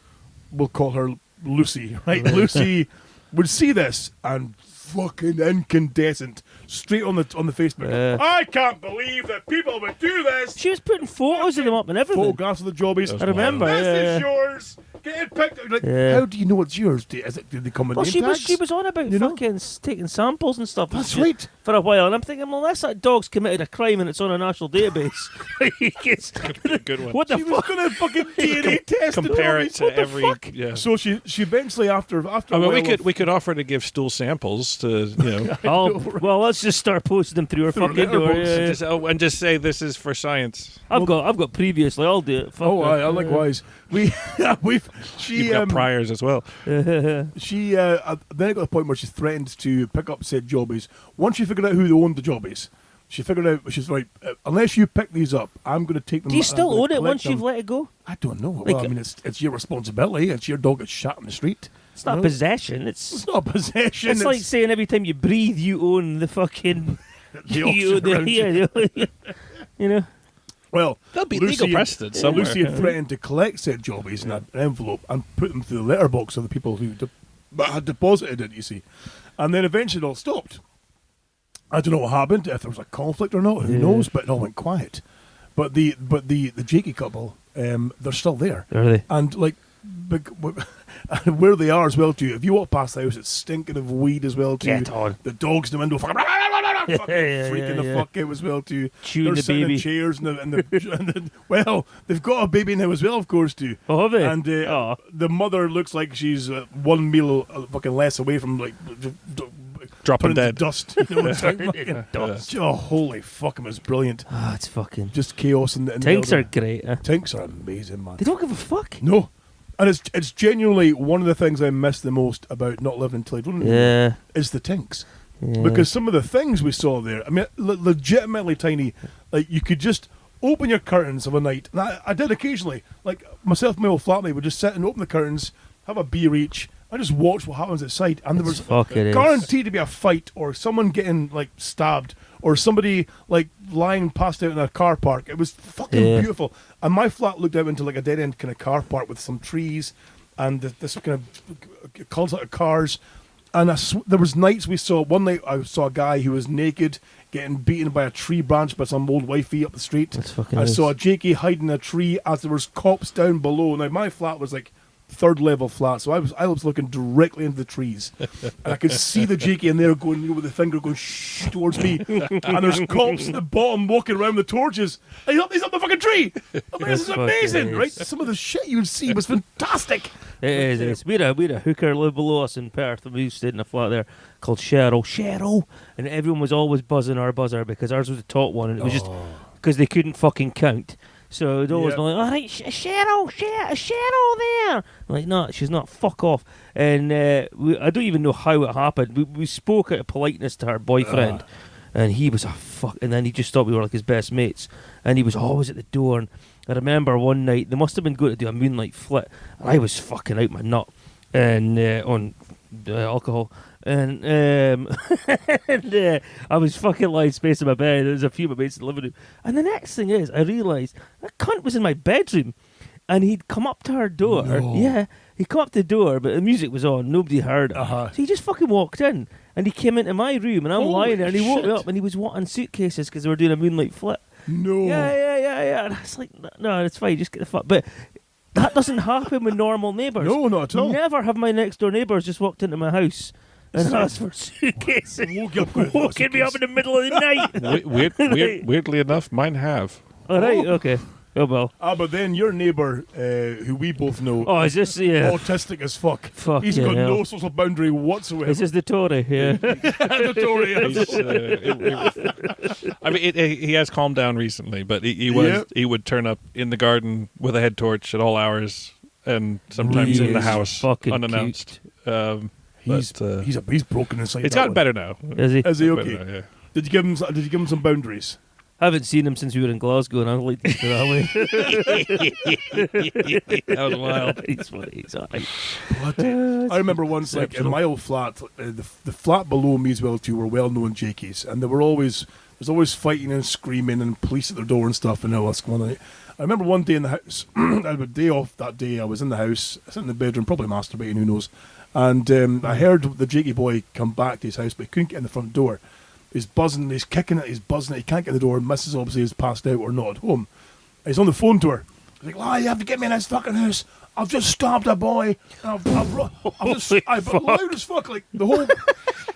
Lucy, right? Lucy would see this and fucking incandescent straight on the Facebook. I can't believe that people would do this. She was putting photos of them up and everything. Photographs of the jobbies. I remember. This is yours. Get it picked. Like, how do you know it's yours? Did they come with Well, name she tags? was on about fucking taking samples and stuff. That's right. For a while, and I'm thinking, well, that's that dog's committed a crime and it's on a national database. Good one. What the She was fuck? going to fucking DNA test the Compare it doggies. to What the every. fuck? Yeah. So she eventually after I a mean, while we could offer to give stool samples to Well, let's just start posting them through her Through fucking door. letterbox. Yeah. and just say this is for science. I've got previously. I'll do it. Fuck Oh, it. I likewise. She You've got priors as well. then it got to the point where she threatened to pick up said jobbies. Once she figured out who owned the jobbies, she figured out she's like, unless you pick these up, I'm going to take them. Do you I'm still gonna own it collect once them. you've let it go? I don't know. Like- Well, I mean, it's your responsibility. It's your dog that's shot in the street. It's not No. possession. It's not a possession. It's like saying every time you breathe, you own the fucking. the oxygen around you. You know. Well, There'll be Lucy legal precedent somewhere. Lucy had threatened to collect said jobbies in an envelope and put them through the letterbox of the people who had deposited it, you see. And then eventually it all stopped. I don't know what happened, if there was a conflict or not, who knows, but it all went quiet. But the Jakey couple, they're still there. Are they? And like where they are as well too, if you walk past the house, it's stinking of weed as well too. Get on. The dogs in the window fucking freaking the fuck out as well too. Chewing They're the sitting baby. in chairs and well, they've got a baby now as well, of course too. Oh, have they? And Oh. the mother looks like she's one meal fucking less away from like Dropping turning to dead. dust. You know, it's like fucking dust. Oh, holy fuck, it was brilliant. Ah, it's fucking. Just chaos in the Tanks building. are great. Tanks are amazing, man. They don't give a fuck. No. And it's genuinely one of the things I miss the most about not living in Tilly Yeah. is the tinks. Yeah. Because some of the things we saw there, I mean, legitimately tiny, like you could just open your curtains of a night. And I did occasionally, like myself and my old flatmate would just sit and open the curtains, have a beer each, and just watch what happens outside. And there was guaranteed to be a fight or someone getting like stabbed or somebody like lying passed out in a car park. It was fucking beautiful. And my flat looked out into like a dead end kind of car park with some trees and this kind of cult of cars. And there was nights we saw. One night I saw a guy who was naked, getting beaten by a tree branch by some old wifey up the street. That's fucking I nice. saw a Jakey hiding in a tree as there was cops down below. Now my flat was like third level flat, so I was looking directly into the trees, and I could see the Jakey in there going, you know, with the finger going shh towards me, and there's cops at the bottom walking around with torches. He's up the fucking tree. I'm like, this is amazing, right? Some of the shit you would see was fantastic. It is. We had a hooker live below us in Perth, and we stayed in a flat there called Cheryl, and everyone was always buzzing our buzzer because ours was the top one, and it was just because they couldn't fucking count. So it always like, all right, Cheryl there. I'm like, no, she's not. Fuck off. And I don't even know how it happened. We spoke out of politeness to her boyfriend, and he was a fuck. And then he just thought we were like his best mates, and he was always at the door. And I remember one night they must have been going to do a moonlight flit, and I was fucking out my nut and on alcohol. And, I was fucking lying space in my bed. There was a few of my mates in the living room. And the next thing is, I realised that cunt was in my bedroom. And he'd come up to her door. No. Yeah, he'd come up to the door, but the music was on. Nobody heard it. So he just fucking walked in. And he came into my room, and I'm lying there. And he woke me up, and he was wanting suitcases because they were doing a moonlight flip. No. Yeah. And I was like, no, it's fine. Just get the fuck. But that doesn't happen with normal neighbours. No, not at all. Never have my next door neighbours just walked into my house and asked for suitcases. Woken me up in the middle of the night. Weirdly enough, mine have. All right, okay. Oh, well. But then your neighbour, who we both know, Oh, is this, yeah. autistic as fuck. Fuck He's yeah, got hell. no social boundary whatsoever. Is this the Tory? Yeah. The Tory is. I mean, he has calmed down recently, but he would turn up in the garden with a head torch at all hours, and sometimes in the house fucking unannounced. He's broken inside. It's that gotten one. better now. Is he? Is he okay? Better now, yeah. Did you give him some boundaries? I haven't seen him since we were in Glasgow, and I like to go that way. That was wild. He's funny. He's all right. I remember once, like in my old flat, the flat below me as well too were well-known Jakeys, and there's always fighting and screaming and police at their door and stuff and all that's going on. I remember one day in the house, I had a day off that day. I was in the house, I was in the bedroom, probably masturbating, who knows. And I heard the Jakey boy come back to his house, but he couldn't get in the front door. He's buzzing, he's kicking it, he's buzzing it, he can't get in the door. Mrs. obviously is passed out or not at home. He's on the phone to her. He's like, you have to get me in this fucking house. I've just stabbed a boy. And I've loud as fuck, like the whole,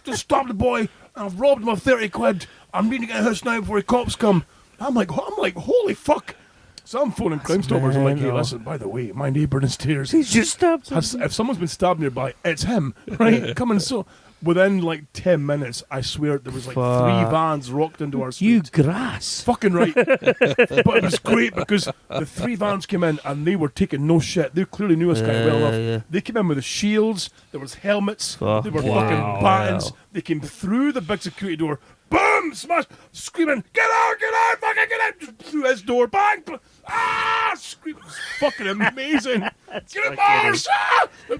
just stabbed a boy, and I've robbed him of 30 quid. I'm needing to get in the house now before the cops come. I'm like, holy fuck. So I'm phoning Crime Stoppers. I'm like, hey, listen, by the way, my neighbour downstairs. He's just stabbed somebody. If someone's been stabbed nearby, it's him, right? Come and so. Within like 10 minutes, I swear there was like 3 vans rocked into our street. You grass. Fucking right. But it was great because the 3 vans came in and they were taking no shit. They clearly knew us quite well enough. Yeah. They came in with the shields, there was helmets, Fuck they were wow. fucking battens. They came through the big security door, boom, smash, screaming, get out, fucking get out, just through his door, bang, screaming, fucking amazing. Get it, Mars!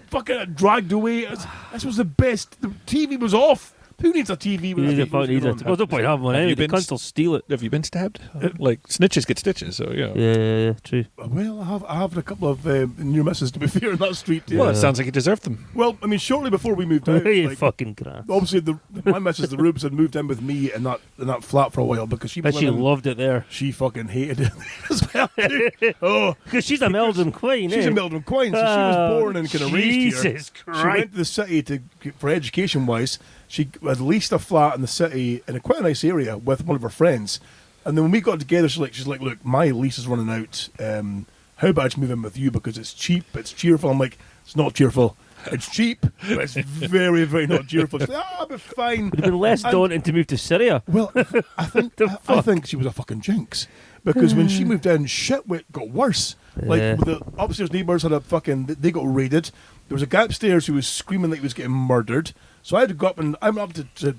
Fucking dragged away. This was the best. The TV was off. Who needs a TV with a TV? Well, no point having one anyway. The cunts will steal it. Have you been stabbed? Like snitches get stitches, so yeah. Yeah, true. Well, I have a couple of near misses to be fair in that street. Yeah. Well, it sounds like you deserved them. Well, I mean, shortly before we moved out, You like, fucking grass. obviously my missus, the Rubes, had moved in with me in that flat for a while because she was But she loved it there. She fucking hated it as well. Oh, Because she's a Meldrum Queen, she's eh? a Meldrum Queen, so she was born and kind of raised here. Jesus She Christ. went to the city for education wise. She had leased a flat in the city in a quite a nice area with one of her friends. And then when we got together, she's like, look, my lease is running out. How about I just move in with you because it's cheap, it's cheerful. I'm like, it's not cheerful. It's cheap, but it's very, very not cheerful. She's like, I'll be fine. It would have been less daunting to move to Syria. Well, I think she was a fucking jinx because when she moved in, shit got worse. Like Yeah. the upstairs neighbours had they got raided. There was a guy upstairs who was screaming like he was getting murdered. So I had to go up and I'm up to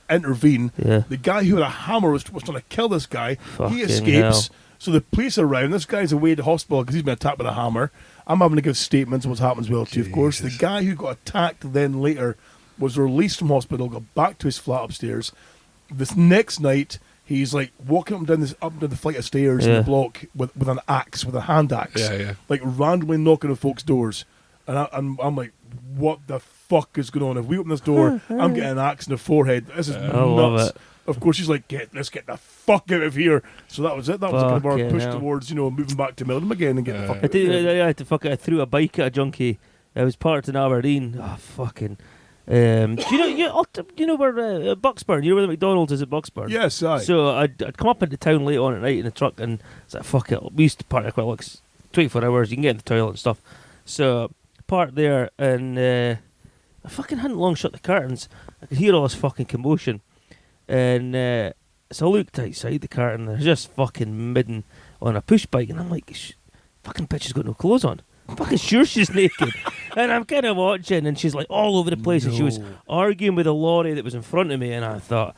intervene. Yeah. The guy who had a hammer was trying to kill this guy. Fucking He escapes. hell. So the police are around. This guy's away at the hospital because he's been attacked with a hammer. I'm having to give statements of what's happened as well too. Of course, the guy who got attacked then later was released from hospital, got back to his flat upstairs. This next night, he's like walking up and down the flight of stairs in Yeah. the block with an axe, with a hand axe, Yeah. like randomly knocking on folks' doors. And I'm like, what the fuck is going on? If we open this door, I'm getting an axe in the forehead. This is I love nuts. it. Of course, she's like, let's get the fuck out of here. So that was it. That was kind of our Fucking push hell. towards, moving back to Milton again and getting the fuck I out of did. here. I had to I threw a bike at a junkie. I was parked in Aberdeen. Oh fucking. Do you know where Bucksburn? You know where the McDonald's is at Bucksburn? Yes, aye. So I'd come up into town late on at night in a truck, and it's like, fuck it. We used to park there quite like 24 hours. You can get in the toilet and stuff. So parked there, and I fucking hadn't long shut the curtains. I could hear all this fucking commotion, and so I looked outside the curtain. There's just fucking midden on a push bike, and I'm like, fucking bitch has got no clothes on. I'm fucking sure she's naked. And I'm kind of watching, and she's like all over the place, and she was arguing with a lorry that was in front of me, and I thought,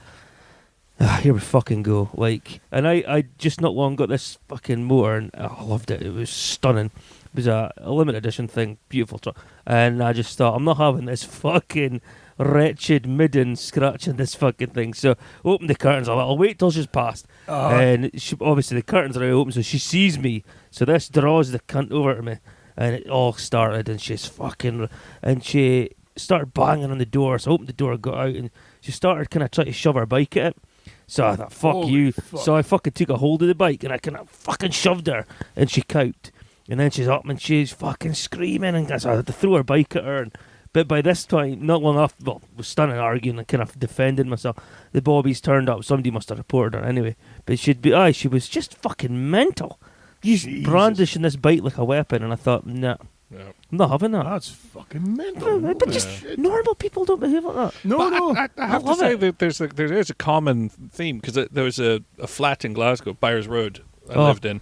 here we fucking go. Like, and I just not long got this fucking motor, and I loved it. It was stunning. It was a limited edition thing, beautiful truck. And I just thought, I'm not having this fucking wretched midden scratching this fucking thing. So open the curtains. I'll wait till she's passed. And obviously the curtains are open, so she sees me. So this draws the cunt over to me. And it all started, and she started banging on the door. So I opened the door, got out, and she started kind of trying to shove her bike at it. So I thought, fuck Holy you. fuck. So I fucking took a hold of the bike, and I kind of fucking shoved her, and she cowed. And then she's up, and she's fucking screaming, and so I had to throw her bike at her. But by this time, not long after, well, was standing arguing and kind of defending myself. The bobbies turned up. Somebody must have reported her anyway. But she was just fucking mental. He's Jesus. brandishing this bike like a weapon, and I thought, nah, Yeah. I'm not having that. That's fucking mental. But just normal people don't behave like that. No. I have to love say it. that there's a common theme because there was a flat in Glasgow, Byers Road, I lived in,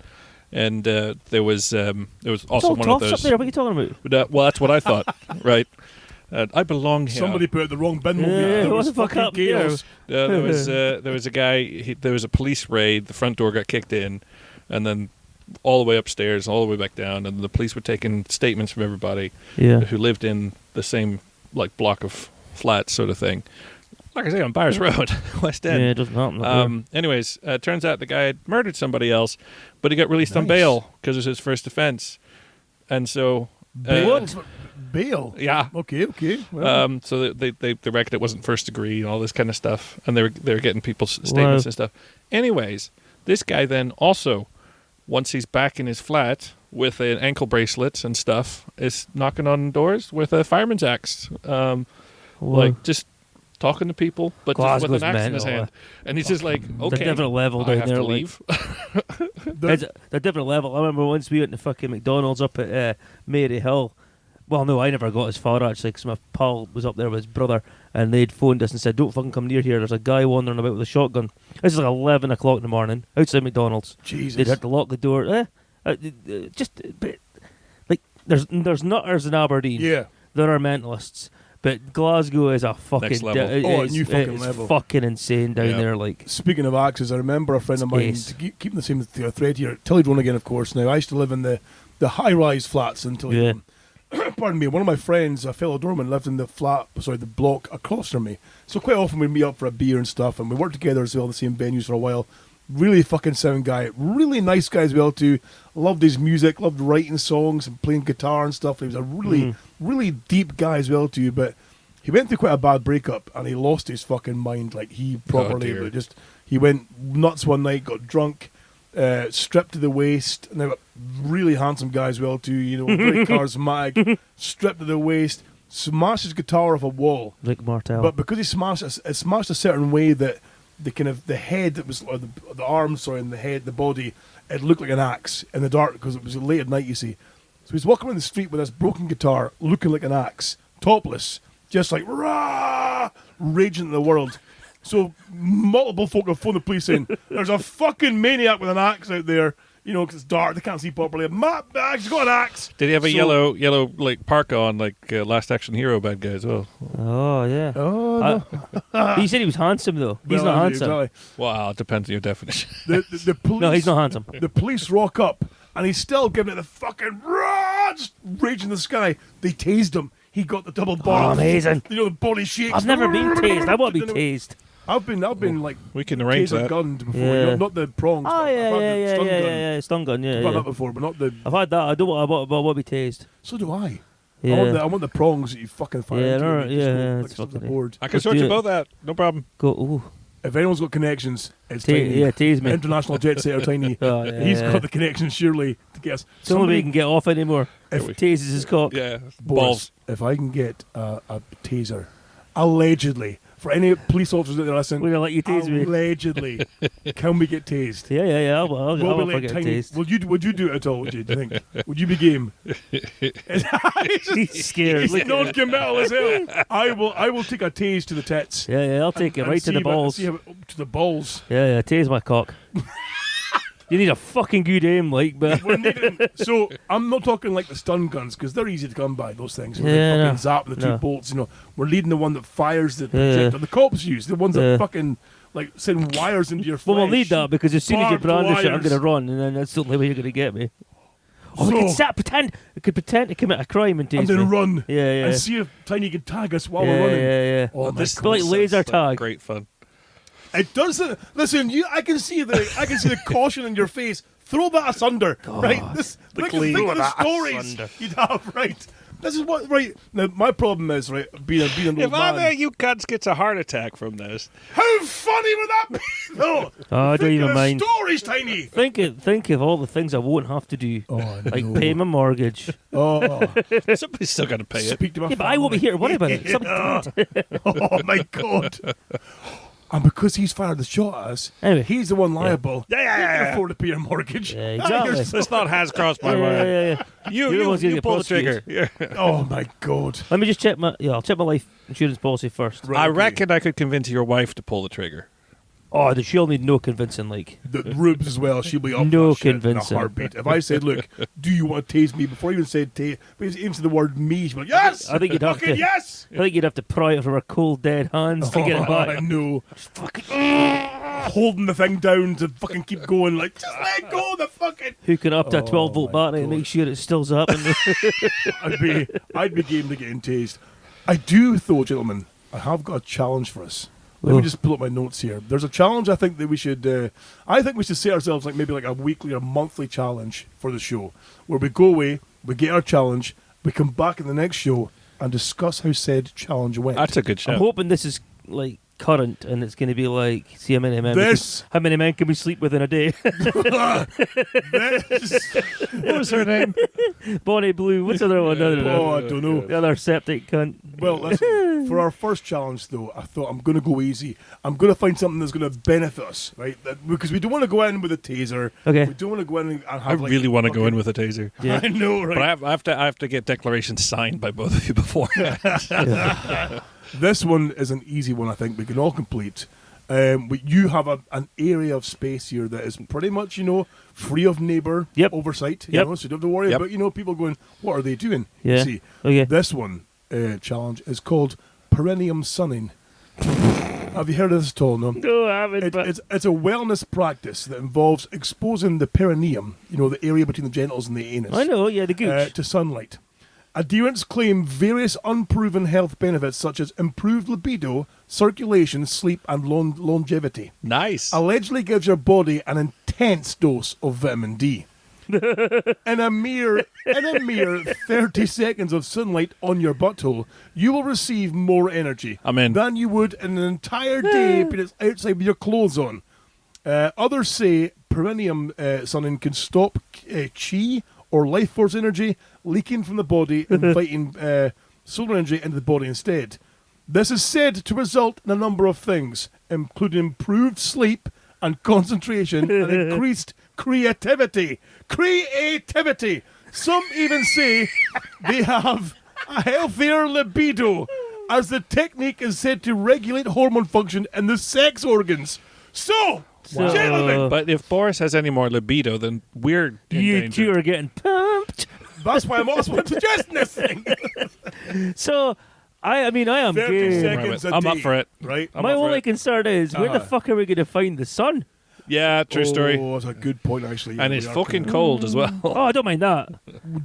and there was also It's all one of toffs up those. there. What are you talking about? But, well, that's what I thought, right? I belong here. Somebody put out the wrong bin. Yeah, There what was the fuck fucking up here? chaos. There was a guy. There was a police raid. The front door got kicked in, and then all the way upstairs, all the way back down, and the police were taking statements from everybody Yeah. who lived in the same like block of flats, sort of thing. Like I say, on Byers Road, West End. Yeah, it doesn't happen. up Anyways, turns out the guy had murdered somebody else, but he got released on Nice. bail because it was his first offense, and so Bail? Bail? yeah. Okay. Well, So they reckoned it wasn't first degree and all this kind of stuff, and they were getting people's statements Wow. and stuff. Anyways, this guy then also, once he's back in his flat with an ankle bracelets and stuff, is knocking on doors with a fireman's axe, Wow. like just talking to people, but just with Glasgow's an axe in his mental, hand. And he's just like, okay, different level I down have there, to like- leave. It's a different level. I remember once we went to fucking McDonald's up at Mary Hill. Well, no, I never got as far actually because my pal was up there with his brother, and they'd phoned us and said, "Don't fucking come near here. There's a guy wandering about with a shotgun." This is like 11 o'clock in the morning outside McDonald's. Jesus. They'd had to lock the door. Like there's nutters in Aberdeen. Yeah. There are mentalists, but Glasgow is a fucking Next level. Oh, a new fucking it's level. fucking insane down Yeah. there. Like Speaking of axes, I remember a friend of mine, Ace. to keep the same thread here, Tillydrone again, of course. Now, I used to live in the high-rise flats in Tillydrone. Pardon me, one of my friends, a fellow doorman, lived in the block across from me. So quite often we'd meet up for a beer and stuff, and we worked together as well in the same venues for a while. Really fucking sound guy. Really nice guy as well, too. Loved his music, loved writing songs and playing guitar and stuff. He was a really deep guy as well, too, but he went through quite a bad breakup, and he lost his fucking mind. Like, he properly dear. he went nuts one night, got drunk, stripped to the waist. Now, really handsome guy as well, too, very charismatic, stripped to the waist, smashed his guitar off a wall. Rick Martel. But because he smashed a certain way that the head that was, or the arms, and the head, the body, it looked like an axe in the dark because it was late at night, you see. So he's walking around the street with this broken guitar, looking like an axe, topless, just like rah, raging in the world. So multiple folk have phoned the police saying, there's a fucking maniac with an axe out there. You know, because it's dark, they can't see properly. He's got an axe. Did he have a So- yellow like parka on, like Last Action Hero bad guy as well? Oh yeah. Oh, no. He said he was handsome though. He's Well, not handsome. exactly. Wow, it depends on your definition. The police, No, he's not handsome. The police rock up, and he's still giving it the fucking just rage in the sky. They tased him. He got the double bar. Oh, amazing. You know, the body shakes. I've never been tased. I want to be tased. I've been like We can arrange taser that. gunned before. Yeah. You know, not the prongs. Oh but yeah, I've had yeah, the yeah, stun yeah, gun. yeah, stun gun. Yeah, I've had yeah. that before, but not the. I've had that. I don't want to be tased. So do I. Yeah. I want the prongs that you fucking fire Yeah, into. no, and you just yeah, go, yeah, like, it's stuff to the fucking- board. I can Let's sort do you it. about that. No problem. Go. Ooh. If anyone's got connections, it's Ta- Tiny. yeah, tase me. International jet setter Tiny. Oh, yeah, He's yeah. got the connections, surely, to get us. It's the only way he can get off anymore. If- Tases his cock. Yeah, Boris, balls. if I can get a taser, allegedly, for any police officers that are listening, We're gonna let you tase me. allegedly, can we get tased? Yeah, yeah, yeah. I'll Will we fucking let get Tiny? tased. Would you do it at all? Do you think? Would you be game? He's scared. He's Look at him. non-committal as hell. I will take a tase to the tits. Yeah, yeah. I'll take it and right to the see balls. to the balls. Yeah, yeah. Tase my cock. You need a fucking good aim, like, but We're needing, so I'm not talking like the stun guns because they're easy to come by. Those things, where Yeah, they fucking no. zap the two No. bolts. You know, we're leading the one that fires the Yeah. projectile. The cops use the ones that Yeah. fucking like send wires into your flesh. well, we'll need that because as soon as you Barbed brandish it, I'm wires. going to run, and then that's the only way you're going to get me. Oh, we So- could start pretend. We could pretend to commit a crime and tase and then me. run. Yeah, yeah. And see if Tiny can tag us while yeah, we're running. yeah, yeah. Oh, my It's God. like laser Sounds like tag. great fun. It does. Listen, I can see the caution in your face. Throw that asunder, right? Think of the stories you'd have, right? This is what, right? Now, my problem is, right, being an old If man. either you cunts gets a heart attack from this, How funny would that be, though? Oh, I don't Think even of the mind. stories, Tiny. Think of all the things I won't have to do, like pay my mortgage. Oh, somebody's still got to pay it. speak to my Yeah, but I won't be here to worry about it. Oh my God. And because he's fired the shot at us, Anyway. he's the one liable. Yeah, He can yeah. afford to pay your mortgage. Yeah, exactly. You're This thought has crossed my Yeah, mind. yeah, yeah. You're the ones gonna You get pull the trigger. prosecuted. Oh my God. Let me just check I'll check my life insurance policy first. Right, I okay. reckon I could convince your wife to pull the trigger. Oh, she'll need no convincing. Like, The Rubes as well. She'll be up No for that shit convincing. in a heartbeat. If I said, "Look, do you want to tase me?" Before I even said tase, even said the word "me," she'd be like, "Yes." I think you'd have Fucking to. yes. I think you'd have to pry it from her cold dead hands to get it I back. know. Holding the thing down to fucking keep going. Like, just let go of the fucking. Hooking up to a Oh 12-volt my battery and God. make sure it's still zapping. I'd be game to getting tased. I do, though, gentlemen. I have got a challenge for us. Let me Oh. just pull up my notes here. There's a challenge I think that we should. I think we should set ourselves like maybe like a weekly or monthly challenge for the show, where we go away, we get our challenge, we come back in the next show and discuss how said challenge went. That's a good I'm shout. hoping this is like current and it's going to be like, see how many men. This- how many men can we sleep with in a day? This- What was her name? Bonnie Blue. What's the other one? No, no, no. oh, I don't know. The other septic cunt. Well, listen, for our first challenge, though, I thought I'm going to go easy. I'm going to find something that's going to benefit us, right? Because we don't want to go in with a taser. Okay. We don't want to go in and have I like, really want to go in fucking- with a taser. Yeah. I know, right? But I have to get declarations signed by both of you before. This one is an easy one, I think. We can all complete. You have an area of space here that is pretty much, free of neighbour Yep. oversight. Yep. So you don't have to worry Yep. about, people going, what are they doing? Yeah. You see, Okay. this one challenge is called perennium sunning. Have you heard of this at all? No. No, I haven't. But It's a wellness practice that involves exposing the perineum, the area between the genitals and the anus, I know. Yeah, the gooch. to sunlight. Adherents claim various unproven health benefits such as improved libido, circulation, sleep, and longevity. Nice. Allegedly gives your body an intense dose of vitamin D. In a mere 30 seconds of sunlight on your butthole, you will receive more energy I'm in. than you would in an entire day but it's outside with your clothes on. Others say perennium sunning can stop chi or life force energy leaking from the body, inviting solar energy into the body instead. This is said to result in a number of things, including improved sleep and concentration and increased creativity. Creativity! Some even say they have a healthier libido. as the technique is said to regulate hormone function in the sex organs. So, gentlemen, But if Boris has any more libido, then we're in You danger. two are getting pumped. that's why I'm also suggesting this thing. So, I mean, I am 30 game. seconds a I'm day, up for it. Right? I'm My up for only it. concern is, where the fuck are we going to find the sun? Yeah, true story. Oh, that's a good point, actually. And Yeah, it's we are fucking kinda- cold as well. Oh, I don't mind that.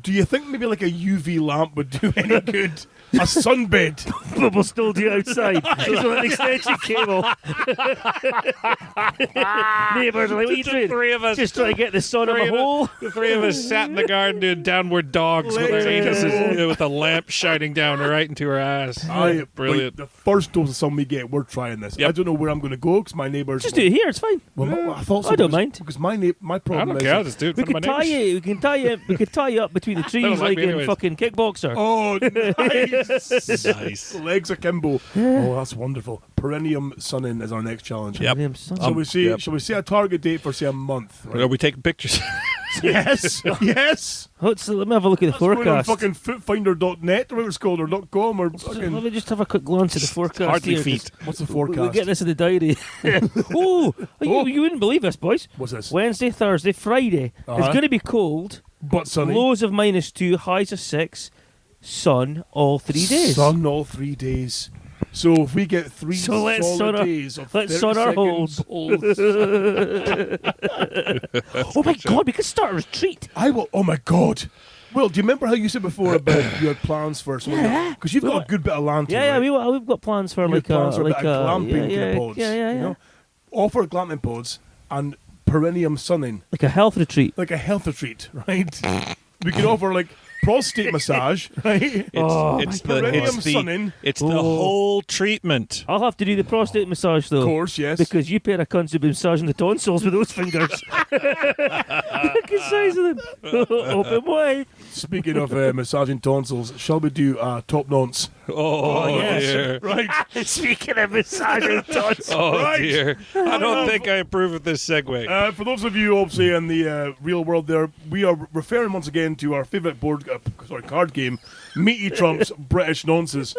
Do you think maybe like a UV lamp would do any good? A sunbed? But we'll still do outside. Just with an extension cable. Neighbours are like, what are you doing? Three of us. Just trying to get the sun on a hole. The three of us sat in the garden doing downward dogs with our anuses, with a lamp shining down right into our ass. Brilliant. Like, the first dose of sun we get, we're trying this. Yep. I don't know where I'm going to go because my neighbours. Just do it here, it's fine. Well, I thought so. I don't because- mind. because my I problem don't is. care. I'll just do it We in front could of my tie neighbours. you. We could tie you up between the trees like like me in anyways. fucking Kickboxer. Oh, nice. Nice. Legs akimbo. Oh, that's wonderful. Perennium sunning is our next challenge. Yep. Damn son. Shall we see? Yep. Shall we see a target date for say a month? Right? Are we taking pictures? Yes, yes. Let me have a look at the That's going on forecast. fucking footfinder.net or whatever it's called, or .com, or Let fucking. me just have a quick glance at the forecast. Hardly here, 'cause feet. What's the We'll forecast? get this in the diary. Oh, you wouldn't believe this, boys. What's this? Wednesday, Thursday, Friday. Uh-huh. It's going to be cold. But sunny. Lows of -2, highs of 6. Sun all 3 days. Sun all 3 days. So if we get three So let's sun solid our- days of let's 30 sun our seconds holes. old- Oh my God, we could start a retreat. I will. Oh my God. Well, do you remember how you said before about your plans for something? Yeah. Because you've got a good bit of land. Yeah, right? we've got plans for You like have plans for like a bit of glamping kind of pods. yeah. You know? Offer glamping pods and perennium sunning, Like a health retreat. like a health retreat, right? We could offer like prostate massage, right? Oh, it's my the God. it's the Sunning. it's the Oh. wole treatment. I'll have to do the prostate massage though. Of course, yes. Because you pair of cunts who've been massaging the tonsils with those fingers. Look at the size of them. Open wide. Speaking of massaging tonsils, shall we do top nonce? Oh, yes. dear. Right. Speaking of massaging tonsils. Oh Right. dear. I don't think I approve of this segue. For those of you, obviously, in the real world there, we are referring once again to our favourite card game, Meaty Trump's British Nonsense.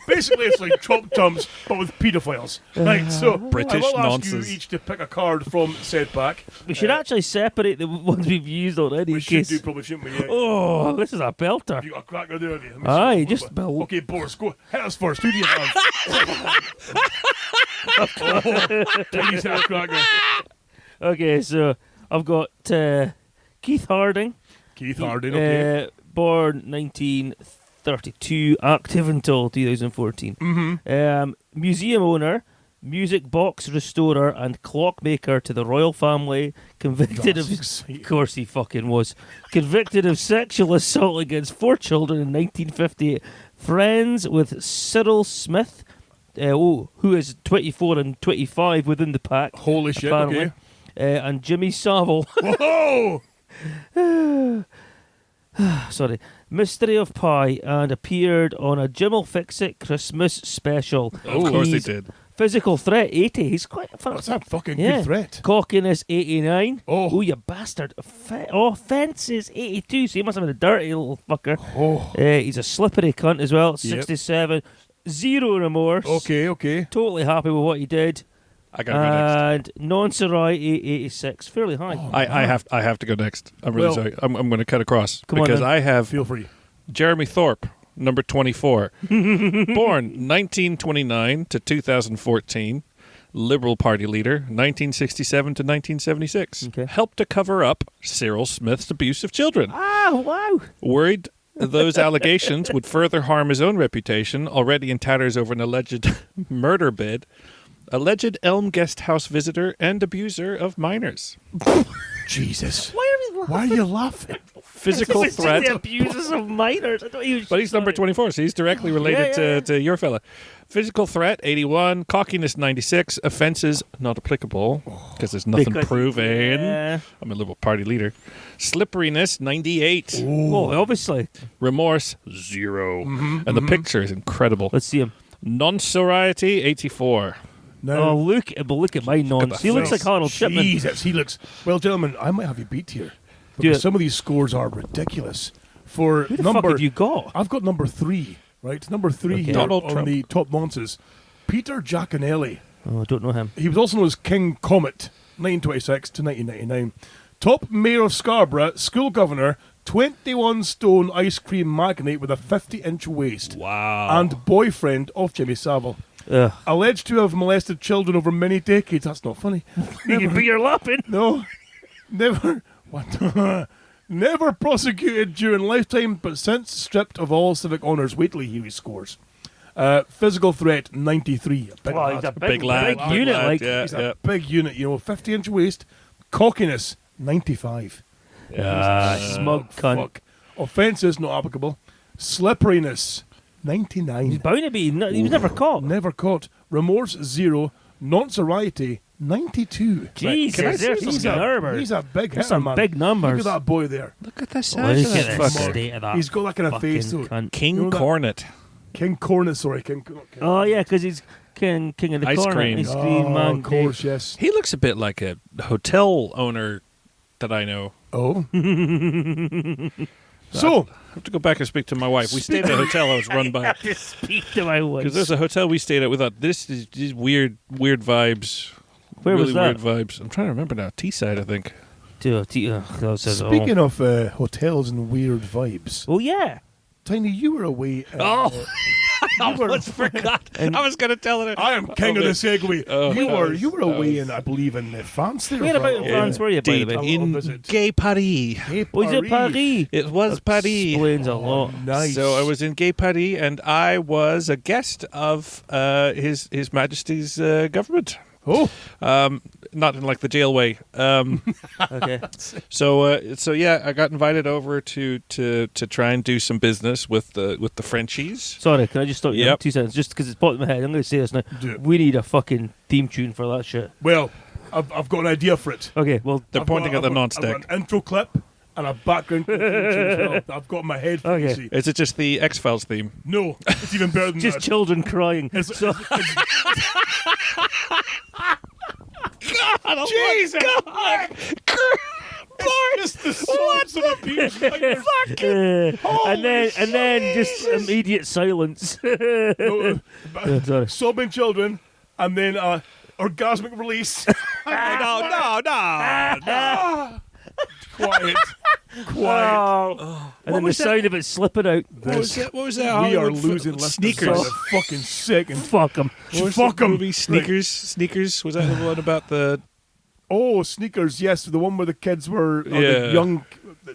Basically, it's like Trump Trumps, but with paedophiles. Right, so British I will ask nonsense. you each to pick a card from said pack. We should actually separate the ones we've used already We in should case. do, probably shouldn't we? Yeah. Oh, this is a belter. You got a cracker there, have you? Let me Aye, see. just Okay, Boris, go. Hit us first. Who do you have? Tiny's hit a cracker. Okay, so I've got Keith Harding. Keith Harding, okay. Born 1932, active until 2014. Mm-hmm. Museum owner, music box restorer, and clockmaker to the royal family. Convicted That's of, exciting. of course, he fucking was convicted of sexual assault against 4 children in 1958. Friends with Cyril Smith, who is 24 and 25 within the pack. Holy shit, apparently. okay. And Jimmy Savile. Whoa! Sorry, Mystery of Pie, and appeared on a Jim'll Fix It Christmas special. Of course they He's did. Physical threat 80. He's quite That's a fucking yeah. good threat. Cockiness 89. Oh. You bastard. Offences 82. So he must have been a dirty little fucker. Oh. He's a slippery cunt as well. Yep. 67. Zero remorse. Okay. Totally happy with what he did. I gotta go next. And non-sobriety 86. Fairly high. I have to go next. I'm really Well- sorry. I'm going to cut across Come on because then. I have Feel free. Jeremy Thorpe, number 24, born 1929 to 2014, Liberal Party leader, 1967 to 1976. Okay. Helped to cover up Cyril Smith's abuse of children. Wow. Worried those allegations would further harm his own reputation, already in tatters over an alleged murder bid. Alleged Elm Guest House visitor and abuser of minors. Jesus. Why Why are you laughing? Physical threat. The abusers of minors. I don't even. But he's number 24, so he's directly related Yeah. To your fella. Physical threat, 81. Cockiness, 96. Offences, not applicable, because there's nothing Because- proven. Yeah. I'm a Liberal Party leader. Slipperiness, 98. Well, obviously. Remorse, 0. And the picture is incredible. Let's see him. Non-soriety, 84. Now, Look at my nonce. He looks face. like Arnold Shipman. Jesus, he looks. Well, gentlemen, I might have you beat here. Do Because it. some of these scores are ridiculous. For Who the number. fuck have you got? I've got number 3. Right, number 3 Okay. here Donald on Trump. the top nonsense. Peter Giaconelli. Oh, I don't know him. He was also known as King Comet, 1926 to 1999. Top mayor of Scarborough, school governor, 21-stone ice cream magnate with a 50-inch waist, Wow. and boyfriend of Jimmy Savile. Ugh. Alleged to have molested children over many decades. That's not funny. But you're laughing. No, never. What? Never prosecuted during lifetime, but since stripped of all civic honours. Wait till he scores. Physical threat 93. A big Well, lad. he's a big lad. big unit, lad, like. yeah, He's yeah. a big unit, 50-inch waist. Cockiness 95. Smug cunt. Fuck. Offences not applicable. Slipperiness 99. He's bound to be. He was never caught. Never caught. Remorse 0. Notoriety 92. Jesus, there's He's some numbers. He's a big There's hitter, some man. big numbers. Look at that boy there. Look at the Look size of at that the fucker. state of that. He's got that kind of face, fucking though. cunt. King You know that- Cornet. King Cornet, sorry. King. Oh yeah, because he's king of the Ice corner. cream. Ice cream man. of course, yes. He looks a bit like a hotel owner that I know. Oh. So, I have to go back and speak to my wife. We stayed at a hotel I was run by. To speak to my wife. Because there's a hotel we stayed at. We thought, this is these weird vibes. Where really was that? weird vibes. I'm trying to remember now. Teesside, I think. speaking of hotels and weird vibes, Oh yeah. Tiny, you were away. I almost forgot. I was going to tell it. I am king of the segue. You were away in, I believe, in France there. Where about in for- France were you, by the Indeed, way? in visit. Gay Paris. Hey, Was it Paris? It was Paris. Explains a lot. Nice. So I was in Gay Paris, and I was a guest of His Majesty's government. Oh, Not in like the jail way. Okay. So yeah, I got invited over to try and do some business with the Frenchies. Sorry, can I just stop you Yep. 2 seconds? Just because it's popped in my head. I'm going to say this now. Do it. We need a fucking theme tune for that shit. well, I've got an idea for it. Okay, well, They're pointing at the I've non-stick. got an intro clip and a background clip as well. I've got in my head for you, Okay. see. Is it just the X-Files theme? No, it's even better than just that. children crying. It's- So, Jesus! It's just the source of abuse. and then just immediate silence. Sorry. Sobbing children, and then orgasmic release. No. Quiet. And then the sound of it slipping out. What was that? We are Hollywood losing listeners. Sneakers. by the fucking second. Fuck them. What was Fuck the 'em. movie Sneakers. Sneakers. Was that the one about the? Oh, Sneakers, yes, the one where the kids were or Yeah. the young,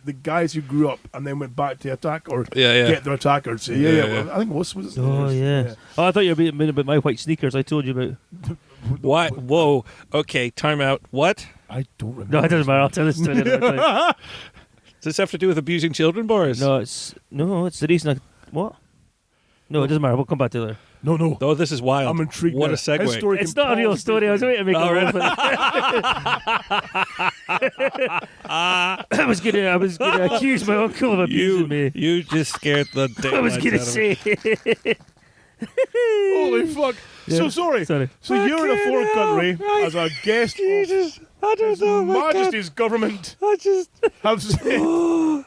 the guys who grew up and then went back to attack or Yeah. get their attackers. Yeah. Yeah. Well, I think was it? Oh, yeah. Oh, I thought you were being about my white sneakers I told you about. What? Whoa. Okay. Time out. What? I don't remember. No, it doesn't matter. I'll tell this story another time. Does this have to do with abusing children, Boris? No, it's the reason I... What? No, it doesn't matter. We'll come back to that. No. Oh, this is wild. I'm intrigued. What now. a segue. Historic It's not a real policy story. I was waiting to make Oh, a really? I was gonna accuse my uncle of abusing me. You just scared the I was gonna say. Holy fuck. Yeah. So sorry. Sorry. So you're in a foreign country as a guest Jesus, I of don't His know. Majesty's government. I just. Have said,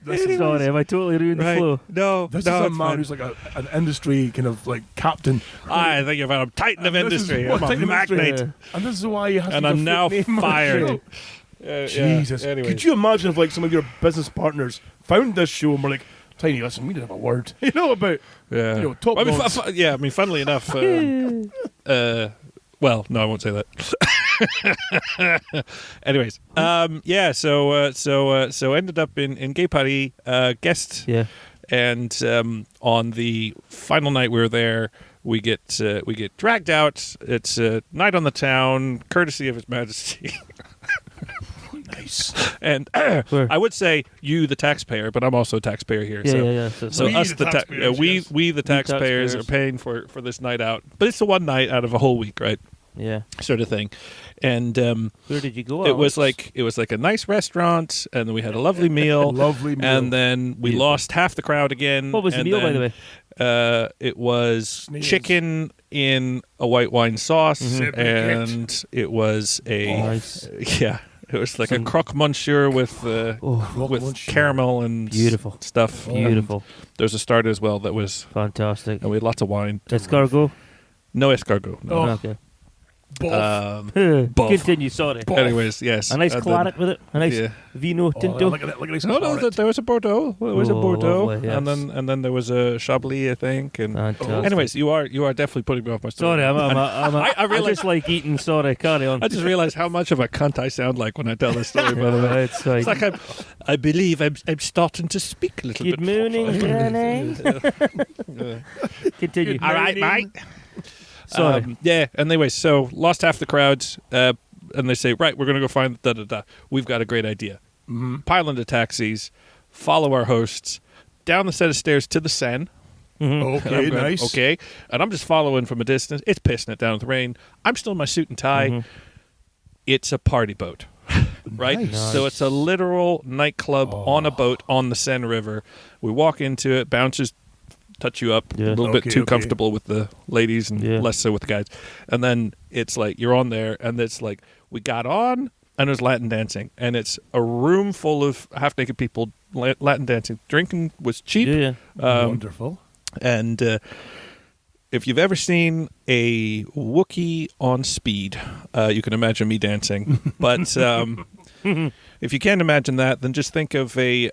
this is, Sorry, have I totally ruined the Right. flow? No, this no, is a it's man fine. who's like an industry kind of like captain. I think you're a titan of And this is industry. what I'm a titan of industry- magnate. And this is why he has And to I'm use a now fake name on the fired. show. Yeah, Jesus. Anyways. Could you imagine if like some of your business partners found this show and were like, Tiny, listen, we didn't have a word. You know about Yeah. you know, top I mean, notes. funnily enough. Well, no, I won't say that. Anyways, yeah. So ended up in Gay Paris, guest, Yeah. and on the final night we were there, we get dragged out. It's a night on the town, courtesy of His Majesty. Nice. And Where? I would say you, the taxpayer, but I'm also a taxpayer here. Yeah, so. yeah. So We, us, the taxpayers, yes. we the taxpayers, are paying for this night out, but it's the one night out of a whole week, right? Yeah. Sort of thing. And Where did you go? it was Alex? like a nice restaurant, and then we had a lovely meal, Lovely meal. and then we lost half the crowd again. What was the and meal, by the then, way? It was Snails. chicken in a white wine sauce, Mhm. and it was a Nice. yeah. It was like a croque monsieur with monsieur. caramel and Beautiful. stuff. Beautiful. There's a starter as well that was, Fantastic. and we had lots of wine. Escargot? No escargot. No. Okay. Boff. Continue, sorry. Anyways, yes. A nice and claret with it. A nice yeah. vino Oh, tinto. look at that. Look at this. No, there was a Bordeaux. It was a Oh, Bordeaux, lovely, yes. and then there was a Chablis, I think. And Fantastic. anyways, you are definitely putting me off my story. Sorry, I I realize just like eating. Sorry, carry on. I just realized how much of a cunt I sound like when I tell this story. By the way, It's like, it's like I believe I'm starting to speak a little good bit. morning, Granny. Continue. All right, mate. Sorry. Yeah. And anyways, so lost half the crowds, and they say, right, we're gonna go find da. We've got a great idea. Pile into taxis, follow our hosts down the set of stairs to the Seine. Okay, I'm going, nice. Okay, and I'm just following from a distance. It's pissing it down with rain. I'm still in my suit and tie. It's a party boat, right? Nice. So it's a literal nightclub on a boat on the Seine River. We walk into it, bouncers touch you up, Yeah. a little bit Okay, too okay. comfortable with the ladies and Yeah. less so with the guys. And then it's like you're on there, and it's like we got on, and there's Latin dancing, and it's a room full of half-naked people Latin dancing. Drinking was cheap. Yeah. Wonderful. And if you've ever seen a Wookiee on speed, you can imagine me dancing. But if you can't imagine that, then just think of a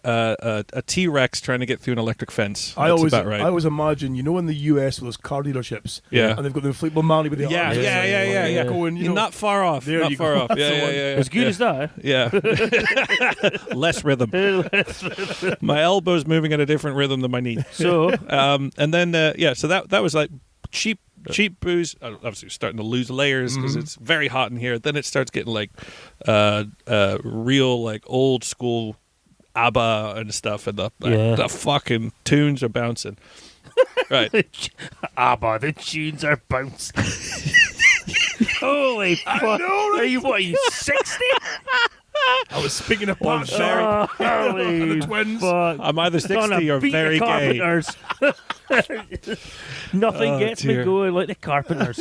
T-Rex trying to get through an electric fence. I That's always about right. imagine, in the US with those car dealerships, Yeah. and they've got the inflatable Mally with the Yeah, arms. yeah. Going, You're not far off. There Not you far go. off. Yeah. As good as that. Yeah. Less rhythm. My elbow's moving at a different rhythm than my knee. So, And then, so that was like cheap booze. Obviously, starting to lose layers because it's very hot in here. Then it starts getting like real, like old school ABBA and stuff, and the fucking tunes are bouncing. Right. ABBA, the tunes are bouncing. Holy fuck. Are you 60? I was speaking of Well, Pat very- and the twins. Fuck. I'm either Gonna 60 or beat the very gay. Carpenters. Nothing Oh, gets dear. me going like the Carpenters.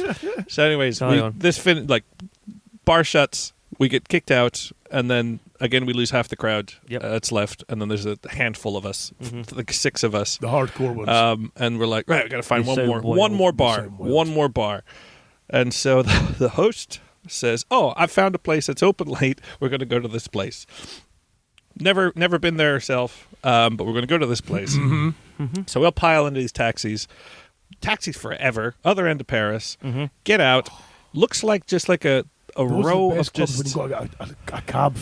So, anyways, Carry on. like bar shuts, we get kicked out, and then again we lose half the crowd that's left, and then there's a handful of us, like 6 of us, The hardcore ones. and we're like, right, we got to find They one sound more wild. bar, and so the host says, "Oh, I found a place that's open late. We're going to go to this place. Never been there herself, but we're going to go to this place." So we'll pile into these taxis forever, other end of Paris. Get out. Looks like just like a Those are the row of best clubs just. when you've got a cab,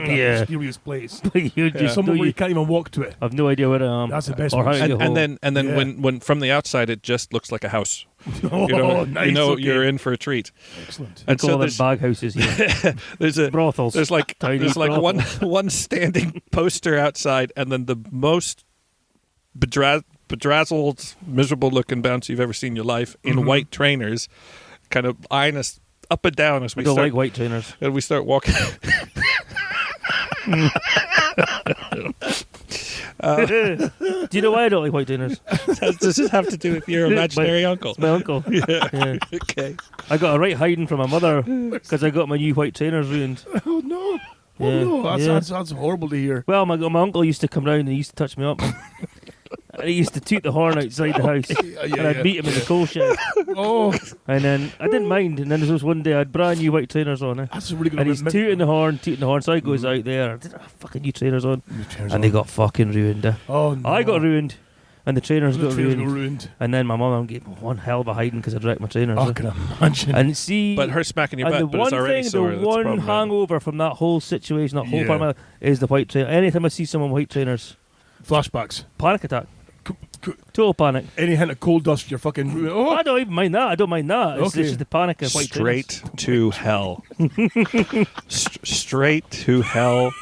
Yeah. mysterious place. You just Somewhere know where you you can't even walk to it. have no idea where I am. That's the best or how one. to get home. And then Yeah. when from the outside it just looks like a house. Oh, nice. Okay. You're in for a treat. Excellent. And Call so them there's bag houses here. Brothels. there's like Tiny there's like brothel. one standing poster outside, and then the most bedrazzled, miserable looking bouncer you've ever seen in your life in white trainers, kind of eyeing us up and down as I we don't start like white trainers. and we start walking. Do you know why I don't like white trainers? Does this have to do with your imaginary uncle? It's my uncle. Yeah. Okay. I got a right hiding from my mother because I got my new white trainers ruined. Oh, no. Oh, Yeah. no. Yeah. That's horrible to hear. Well, my uncle used to come round and he used to touch me up. And he used to toot the horn outside the house. And I'd beat him in the coal shed. Oh, And then I didn't mind. And then there was one day I had brand new white trainers on. that's a really good And he's tooting the horn. So I goes out there. I did fucking new trainers on. And they got fucking ruined. Oh, no. I got ruined. And the trainers The got trainers ruined. got ruined. And then my mum gave me one hell of a hiding because I'd wrecked my trainers. I can imagine. And see, But her smacking your and butt, the but it's one already thing, sore. the That's one problem, right? hangover from that whole situation, that whole Yeah. part of my life, is the white trainer. Anytime I see someone in white trainers, Flashbacks. panic attack, total panic. Any hint of coal dust, you're fucking ruined. Oh, I don't even mind that. I don't mind that. It's Okay. just the panic of white Straight to hell. Straight to hell.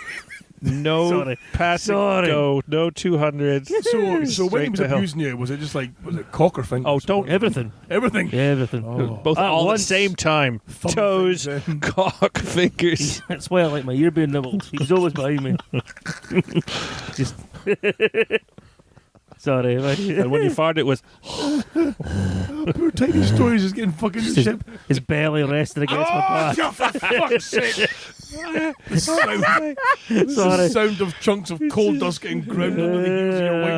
No Sorry. passing Sorry. go. No 200s. so when he Straight was to hell. abusing you, was it just like, was it cock or fingers? Oh, don't. Everything. Everything. Yeah, everything. Oh. Both At all at the once. same time. Thumb Toes, things in. cock, fingers. That's why I like my ear being nibbled. He was always behind me. Just Sorry. And when you farted, it was. Poor Tiny Stories is getting fucking shit. His belly rested against my back. Oh, for fuck's sake. The Sorry. sound of chunks of coal dust getting ground under the heels of your white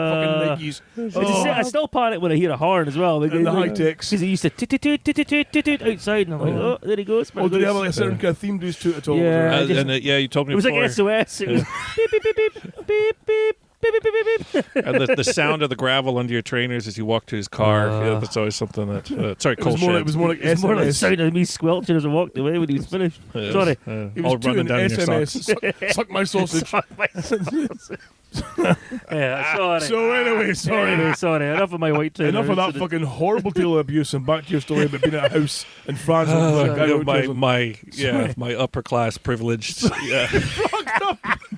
fucking Nikes. I still panic when I hear a horn as well. And the high techs. Because he used to toot outside, and I'm like, oh, there he goes. Oh, did he have like a certain kind of theme to his toot at all? Yeah. Yeah, you told me It was before. like SOS. It was beep, beep, beep, beep, beep, beep, beep, beep, beep, beep. And the sound of the gravel under your trainers as you walk to his car. Yeah, that's always something that. Sorry, It was more like It's more like the SMS. sound of me squelching as I walked away when he was finished. Sorry. He all was running tooting down your SMS. socks. Suck my sausage. Yeah, sorry. So anyway, sorry. Enough of my white trainer. Enough of that incident. fucking horrible tale of abuse, and back to your story about being at a house in France. My upper class privileged. Yeah.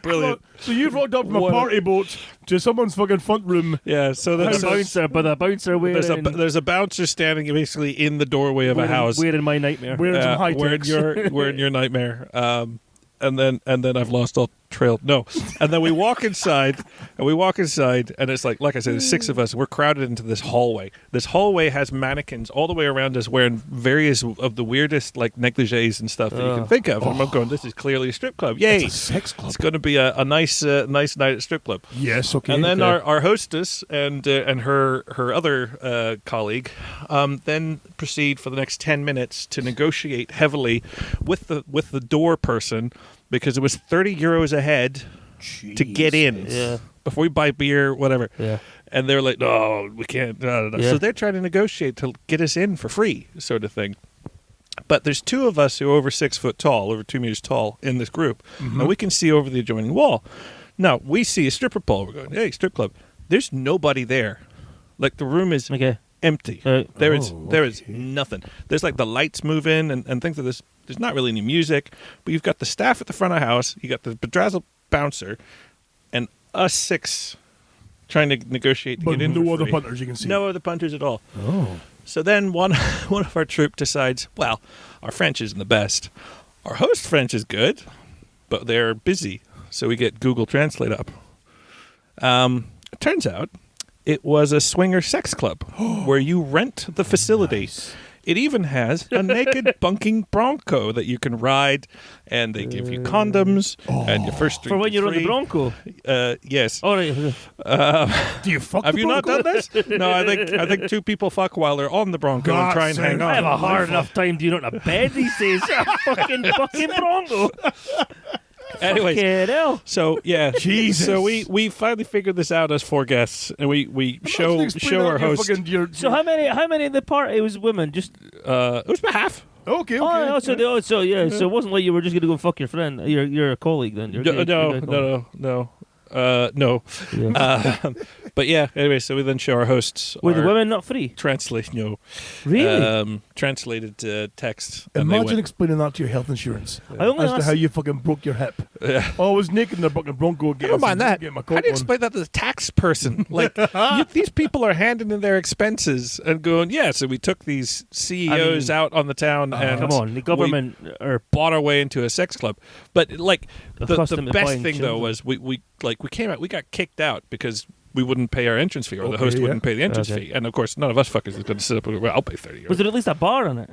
Brilliant. So you've rocked up from a party boat to someone's fucking front room. Yeah. So With there's a bouncer, but a bouncer wearing, there's a bouncer standing basically in the doorway of a house. wearing my nightmare. Wearing some high wearing techs. your nightmare. And then I've lost all trail. No. And then we walk inside, and it's like I said, there's 6 of us. We're crowded into this hallway. This hallway has mannequins all the way around us wearing various of the weirdest like negligees and stuff that you can think of. And I'm going, this is clearly a strip club. Yay. It's a sex club. It's going to be a nice night at strip club. Yes, okay. And then our hostess and her other colleague then proceed for the next 10 minutes to negotiate heavily with the door person, because it was 30 euros a head to get in. Yeah. Before we buy beer, whatever. Yeah. And they're like, no, we can't. No. Yeah. So they're trying to negotiate to get us in for free, sort of thing. But there's 2 of us who are over 6 foot tall, over 2 meters tall in this group. And we can see over the adjoining wall. Now, we see a stripper pole. We're going, hey, strip club. There's nobody there. Like, the room is empty. There is nothing. There's like the lights moving and things like this. There's not really any music, but you've got the staff at the front of the house. You got the bedrazzled bouncer, and us 6 trying to negotiate to but get in. no for other free. punters you can see. No other punters at all. Oh. So then one of our troop decides, well, our French isn't the best. Our host French is good, but they're busy. So we get Google Translate up. It turns out it was a swinger sex club where you rent the facility. Nice. It even has a naked bunking bronco that you can ride, and they give you condoms and your first drink For when is you're on the free. Bronco. Yes. All right. Do you fuck Have the you not Bronco? done this? No, I think 2 people fuck while they're on the bronco and That try and hang sounds- on. I have a hard enough time doing it on a bed these days. fucking Bronco. Anyways, Fucking hell. so yeah, Jesus. So we finally figured this out as 4 guests, and we show our host. So how many in the party was women? Just It was about half. Okay. so it wasn't like you were just going to go fuck your friend, your colleague then. Your gay colleague. No. Yeah. But yeah, anyway, so we then show our hosts. Were the our women not free? Really? Translated text. And they Imagine went, explaining that to your health insurance I only as to asked- how you fucking broke your hip. Oh, I was naked in the fucking Bronco. I don't mind that. Get my How coat do you on. explain that to the tax person? Like, these people are handing in their expenses and going, yeah, so we took these CEOs out on the town and Come on, the government are bought our way into a sex club. But like the Accustomed to best buying thing though children. was we came out, we got kicked out because we wouldn't pay our entrance fee, or the Okay, host yeah. wouldn't pay the entrance Okay. fee. And of course, none of us fuckers is going to sit up and go, well, I'll pay 30 euros. Was there at least a bar on it?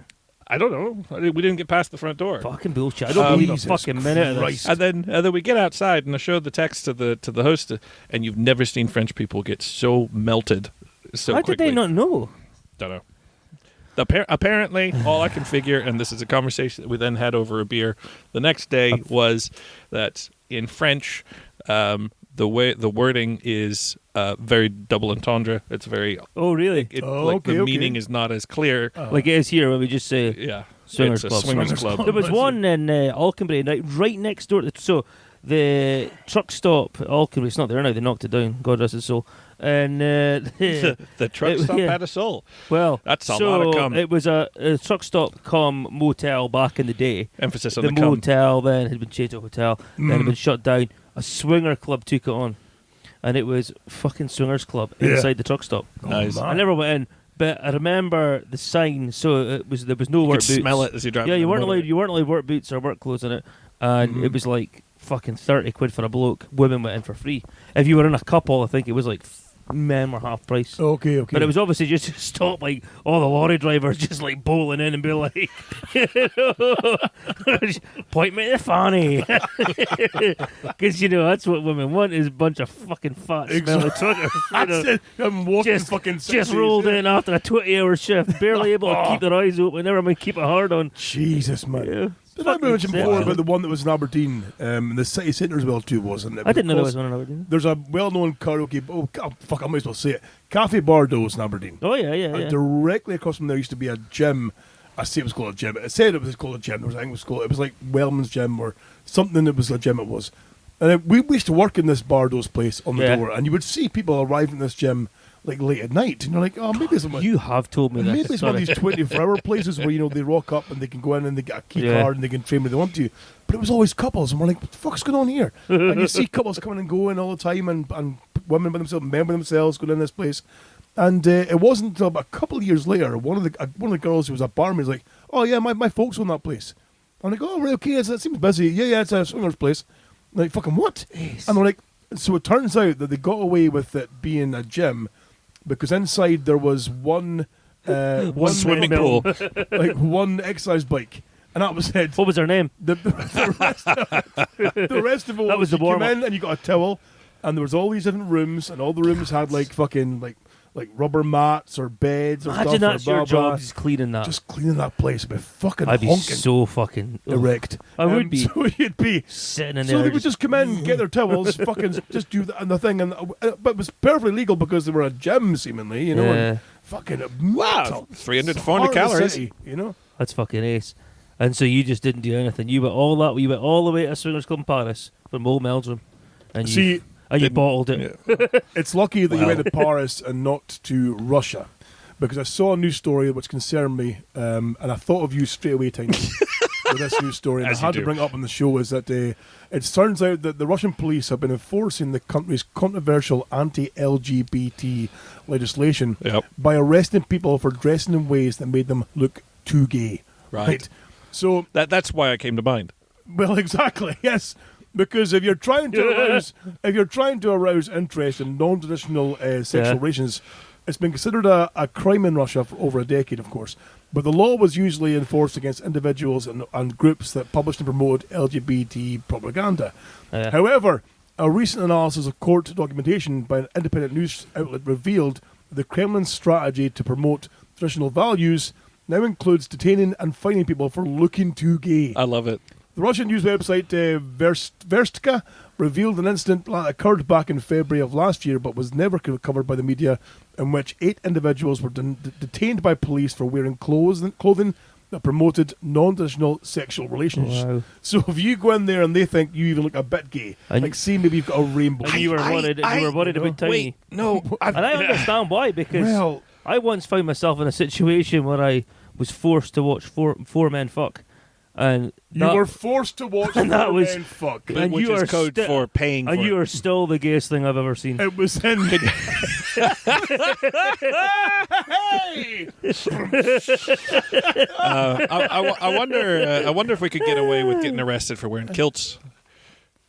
I don't know. We didn't get past the front door. Fucking bullshit. I don't believe a Jesus fucking minute of this. Christ. And then we get outside, and I showed the text to the host, and you've never seen French people get so melted so How quickly. did they not know? Don't know. Apparently, all I can figure, and this is a conversation that we then had over a beer the next day, was that in French, the wording is very double entendre. It's very Oh, really? the meaning is not as clear. Like it is here when we just say Yeah, Swingers it's a Club. swingers club. There was one in Alconbury, right next door. So the truck stop at Alconbury, it's not there now. They knocked it down. God rest his soul. And The truck stop yeah. had a soul. well, That's a so lot of cum. it was a truck stop cum motel back in the day. Emphasis on The the cum. motel then had been changed to a hotel. Then had been shut down. A swinger club took it on, and it was fucking swingers club inside the truck stop. Nice. I never went in, but I remember the sign. So there was no You work could boots. smell it as you drive. Yeah, down you the weren't motorway. allowed. You weren't allowed work boots or work clothes in it, and it was like fucking 30 quid for a bloke. Women went in for free. If you were in a couple, I think it was like men were half price. Okay. But it was obviously just to stop like all the lorry drivers just like bowling in and be like, point me the fanny, because that's what women want is a bunch of fucking fat smelly truckers. That's it. I'm walking Just, fucking just rolled in after a 20-hour shift, barely able to keep their eyes open. Never mind keep it hard on. Jesus, man. Yeah. Did I mention before about the one that was in Aberdeen? The city centre as well too, wasn't it? I didn't know there Because was one in Aberdeen. There's a well-known karaoke. Oh, fuck! I might as well say it. Cafe Bardo's in Aberdeen. Oh yeah. And directly across from there used to be a gym. I say it was called a gym. It said it was called a gym. I think it was called. It was like Wellman's Gym or something. That was a gym. It was. And we used to work in this Bardo's place on the door, and you would see people arriving in this gym like late at night, and you're like, oh, maybe it's You have told me that. maybe it's one of these 24-hour places where they rock up and they can go in and they get a key card and they can train where they want to. But it was always couples, and we're like, what the fuck's going on here? And you see couples coming and going all the time, and women by themselves, men by themselves going in this place. And it wasn't until about a couple of years later, one of the girls who was a barmaid was like, oh yeah, my folks own that place. I'm like, oh, right, okay, it seems busy. Yeah, it's a swingers place. I'm like, fucking what? Yes. And they're like, so it turns out that they got away with it being a gym because inside there was one swimming pool, like one exercise bike, and that was it. What was her name? The rest of it That was the you came warm-up. in and you got a towel, and there was all these different rooms, and all the rooms had like fucking like rubber mats or beds or Imagine stuff. that's or blah, your blah. job, just cleaning that. Just cleaning that place, but fucking I'd be honking so fucking erect. I would be. So you'd be. sitting in So there. they would just come in, get their towels, fucking just do that and the thing, but it was perfectly legal because they were a gym, seemingly, Yeah. and fucking Wow, 300 to 400 Heart of the calories. city, That's fucking ace. And so you just didn't do anything. You went all the way to Swingers Club in Paris from Old Meldrum, and you Didn't- bottled it. Yeah. It's lucky that you Wow. went to Paris and not to Russia, because I saw a news story which concerned me, and I thought of you straight away, Tiny, with this news story. And As I you had to do. bring it up on the show. Is that it turns out that the Russian police have been enforcing the country's controversial anti-LGBT legislation Yep. by arresting people for dressing in ways that made them look too gay. Right. So That's why I came to mind. well, exactly, yes. Because if you're trying to arouse interest in non-traditional sexual Yeah. relations, it's been considered a crime in Russia for over a decade, of course. But the law was usually enforced against individuals and groups that published and promoted LGBT propaganda. Yeah. However, a recent analysis of court documentation by an independent news outlet revealed the Kremlin's strategy to promote traditional values now includes detaining and fining people for looking too gay. I love it. The Russian news website Verstka revealed an incident that occurred back in February of last year but was never covered by the media, in which 8 individuals were detained by police for wearing clothing that promoted non-traditional sexual relations. Wow. So if you go in there and they think you even look a bit gay, And- like see maybe you've got a rainbow. And you were worried. You were worried about Tiny. Wait, no. And I understand why, because Well, I once found myself in a situation where I was forced to watch four men fuck, and you that, were forced to watch and that four was- men fuck. and which you is are code for paying for and you it. are still the gayest thing I've ever seen. It was in. Hey! I wonder if we could get away with getting arrested for wearing kilts.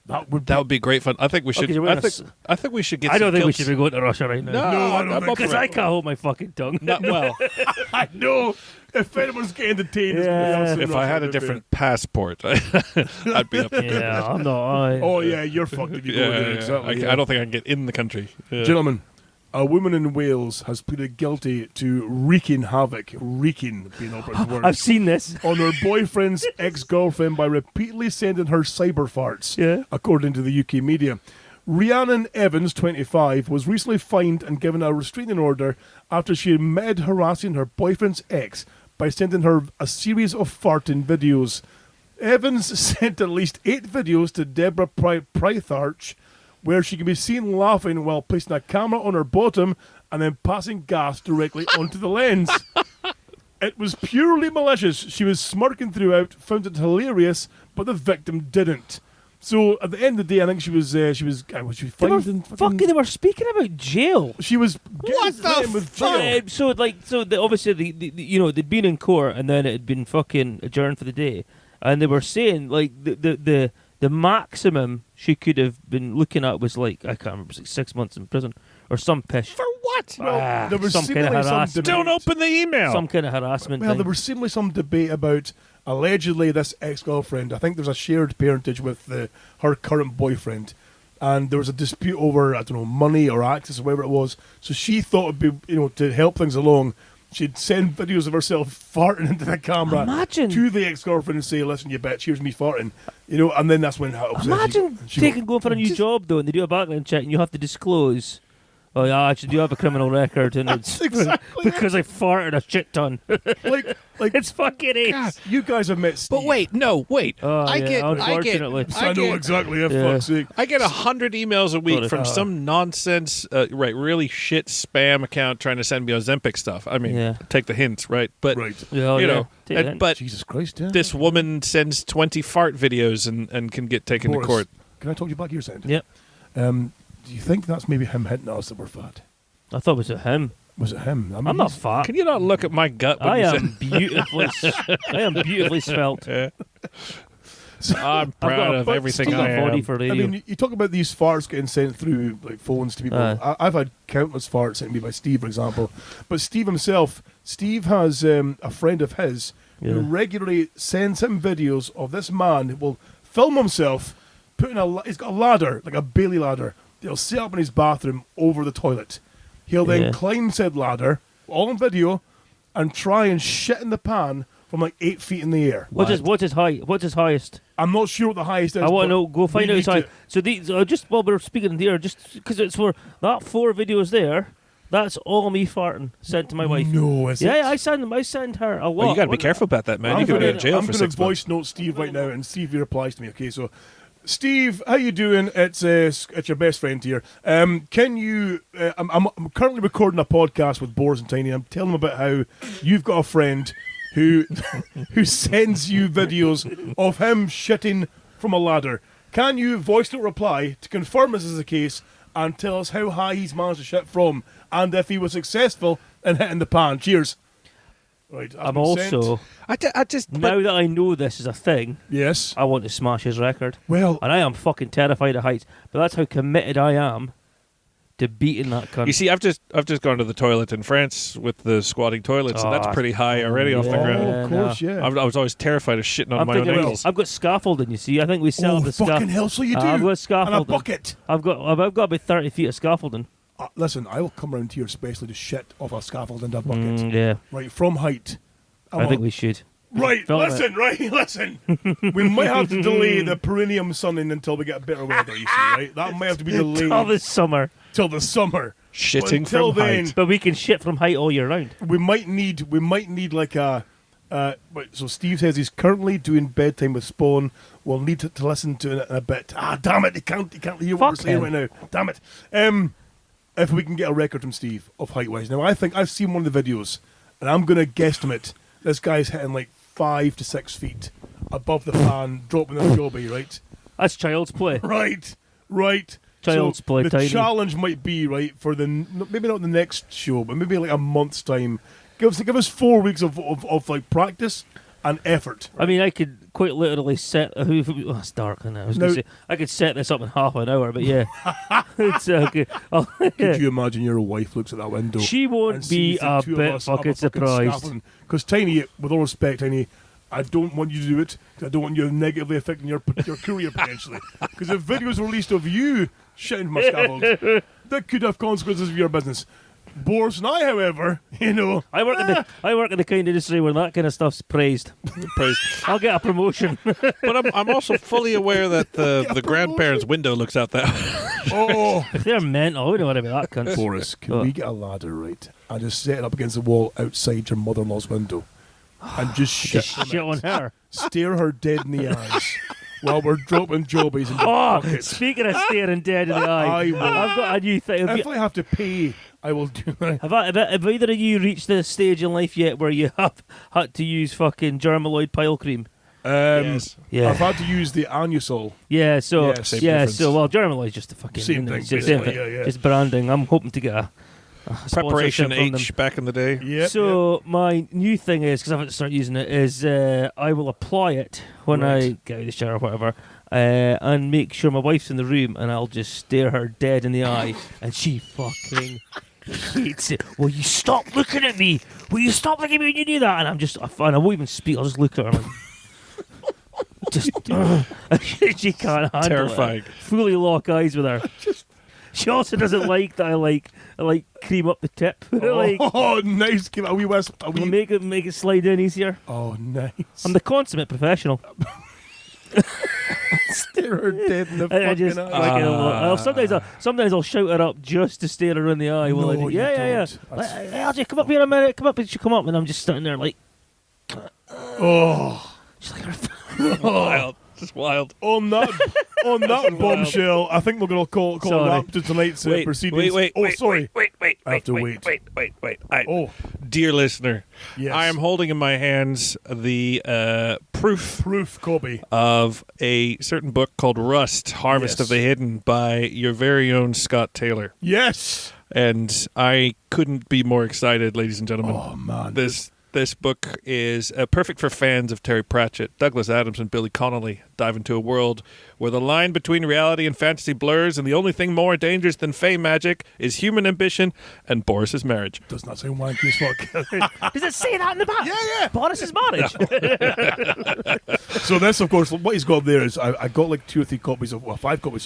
That would That would be great fun. I think we should. 'cause you're wearing I think we should get. I don't some think we kilts. should be going to Russia right now. No, I don't I'm think up Because for I it. can't hold my fucking tongue. Not well. I know. If anyone's getting detained, it's Yeah. gonna be us in If I Russia, had a wouldn't it? different passport, I'd be up. Yeah, I'm not. Oh yeah, you're fucked if you go there. Exactly. I don't think I can get in the country. Yeah. Gentlemen, a woman in Wales has pleaded guilty to wreaking havoc, being operative word, I've seen this. on her boyfriend's ex-girlfriend by repeatedly sending her cyber farts, Yeah. according to the UK media. Rhiannon Evans, 25, was recently fined and given a restraining order after she admitted harassing her boyfriend's ex by sending her a series of farting videos. Evans sent at least 8 videos to Deborah Prytharch, where she can be seen laughing while placing a camera on her bottom and then passing gas directly onto the lens. It was purely malicious. She was smirking throughout, found it hilarious, but the victim didn't. So at the end of the day, I think she was They fined were and fucking. They were speaking about jail. she was What the threatened with jail. Obviously they'd been in court and then it had been fucking adjourned for the day, and they were saying like the maximum she could have been looking at was like, I can't remember, it was like 6 months in prison or some pish. For what? Well, there was some kind of seemingly some harassment. debate. Don't open the email. Some kind of harassment. Well, thing. there was seemingly some debate about allegedly this ex-girlfriend. I think there's a shared parentage with her current boyfriend, and there was a dispute over, I don't know, money or access or whatever it was. So she thought it'd be, to help things along, she'd send videos of herself farting into the camera Imagine. to the ex-girlfriend and say, "Listen, you bitch, here's me farting," and then that's when how upset Imagine she taking going for a new job though, and they do a background check, and you have to disclose. Oh yeah, I actually do have a criminal record, and it's exactly because I farted a shit ton. like It's fucking ace. God, you guys have met Steve. But wait. Oh, I yeah, get. unfortunately. I know exactly. For fuck's sake. I get 100 emails a week Sorry. from some nonsense, really shit spam account trying to send me Ozempic stuff. I mean, Yeah. take the hints, right? But Right. Yeah, you yeah. know, Take that. but Jesus Christ, yeah. this woman sends 20 fart videos and can get taken Boris, to court. Can I talk you back your side? Yep. Do you think that's maybe him hitting us that we're fat? I thought it was him. Was it him? I mean, I'm not he's- fat. Can you not look at my gut when I you am beautifully. I am beautifully svelte. say I'm I've got proud a of everything I've I got a body am. for I radio. mean, you talk about these farts getting sent through like phones to people. I've had countless farts sent to me by Steve, for example. But Steve himself, Steve has a friend of his who Yeah. regularly sends him videos of this man who will film himself putting he's got a ladder, like a Bailey ladder. He'll set up in his bathroom over the toilet. He'll then Yeah. climb said ladder, all on video, and try and shit in the pan from like 8 feet in the air. what's his height? What's his highest? I'm not sure what the highest is. I want to but know. Go find we out his need height. to- So these just while we're speaking here, just because it's for that 4 videos there. That's all me farting sent to my wife. No, is Yeah, it? yeah, I send them. I send her a lot. Well, you got to be What- careful about that, man. I'm You could be gonna- in jail I'm for gonna 6 months. voice note Steve right now and see if he replies to me. Okay, so Steve, how you doing? It's your best friend here. Can you? I'm currently recording a podcast with Boris and Tiny. I'm telling them about how you've got a friend who who sends you videos of him shitting from a ladder. Can you voice note reply to confirm this is the case and tell us how high he's managed to shit from and if he was successful in hitting the pan? Cheers. Right, that's I'm been sent. also I just now that I know this is a thing, Yes. I want to smash his record. Well, And I am fucking terrified of heights. But that's how committed I am to beating that cunt. You see, I've just gone to the toilet in France with the squatting toilets, and that's Oh, pretty high already off the yeah. ground. of course, yeah. I was always terrified of shitting on I'm my own thinking, ankles. I've got scaffolding. You see, I think we sell Oh, the fucking scaffolding. hell, so you do. I've got And a scaffolding. bucket. I've got about 30 feet of scaffolding. Listen, I will come around here especially to shit off a scaffold and a bucket. Yeah, Right, from height. I think we should. Right, Film it. listen. We might have to delay the perineum sunning until we get better weather, you see, right? That might have to be delayed All this summer, till the summer. Shitting Until from then, height. but we can shit from height all year round. we might need like a wait, so Steve says he's currently doing bedtime with Spawn. We'll need to listen to it in a bit. Ah, damn it, he can't hear what we're Fuck saying him. right now. Damn it. If we can get a record from Steve of height wise. Now I think I've seen one of the videos and I'm gonna guesstimate this guy's hitting like 5 to 6 feet above the fan, dropping the jobby, right? That's child's play. Right. Child's So play, the Tiny. challenge might be right for maybe not the next show, but maybe like a month's time. Give us 4 weeks of like practice and effort. I mean, I could quite literally set. It's dark, isn't it? I was going No. to say I could set this up in half an hour, but yeah, it's okay. Could you imagine your wife looks at that window? She and won't be sees the a two of bit us up fucking surprised. Because Tiny, with all respect, Tiny, I don't want you to do it. 'Cause I don't want you negatively affecting your career potentially. Because if videos are released of you shitting from a scaffold, that could have consequences for your business. Boris and I, however, I work in the kind of industry where that kind of stuff's praised. I'll get a promotion. But I'm also fully aware that the grandparents' window looks out that oh, If they're mental, we don't worry about that cunt. Boris, can Oh. we get a ladder, right? And just set it up against the wall outside your mother-in-law's window. And just shit, Just from shit it. on her. Stare her dead in the eyes while we're dropping jobbies in the Oh, bucket. speaking of staring dead in the eye, I will. I've got a new thing. If I have to pay, I will do that. Have either of you reached the stage in life yet where you have had to use fucking Germaloid pile cream? Yes. Yeah. I've had to use the Anusol. Yeah, so Yeah, same yeah, difference. so well, Germaloid's just a fucking Same thing, It's just, basically, yeah. just branding. I'm hoping to get a Preparation sponsorship from them. H back in the day. Yeah. So my new thing is, because I haven't started using it, is I will apply it when I Right. get out of the shower or whatever, and make sure my wife's in the room, and I'll just stare her dead in the eye, and she fucking hates it. Will you stop looking at me? Will you stop looking at me when you do that? And I won't even speak. I'll just look at her. I'm like, just she can't handle Terrifying. it. Fully lock eyes with her. She also doesn't like that I like cream up the tip. Like, Nice. Give it a wee wisp. make it slide in easier. Oh, nice. I'm the consummate professional. Stare her dead in the I just fucking like eye. sometimes I'll shout her up just to stare her in the eye. No, you yeah. don't. Like, LJ, come up here a minute. Come up, and she come up, and I'm just standing there like. Oh. She's like, Wild. Just wild. On that bombshell, I think we're going to call a wrap to tonight's proceedings. Wait. Sorry. Wait. I have to wait. Oh, dear listener, Yes. I am holding in my hands the proof copy. of a certain book called Rust, Harvest Yes. of the Hidden by your very own Scott Taylor. Yes. And I couldn't be more excited, ladies and gentlemen. Oh, man. This book is perfect for fans of Terry Pratchett. Douglas Adams and Billy Connolly dive into a world where the line between reality and fantasy blurs, and the only thing more dangerous than fey magic is human ambition and Boris's marriage. Does not sound wanky as fuck. does it say that in the back? Yeah. Boris's marriage. So this, of course, what he's got there is I got like 5 copies of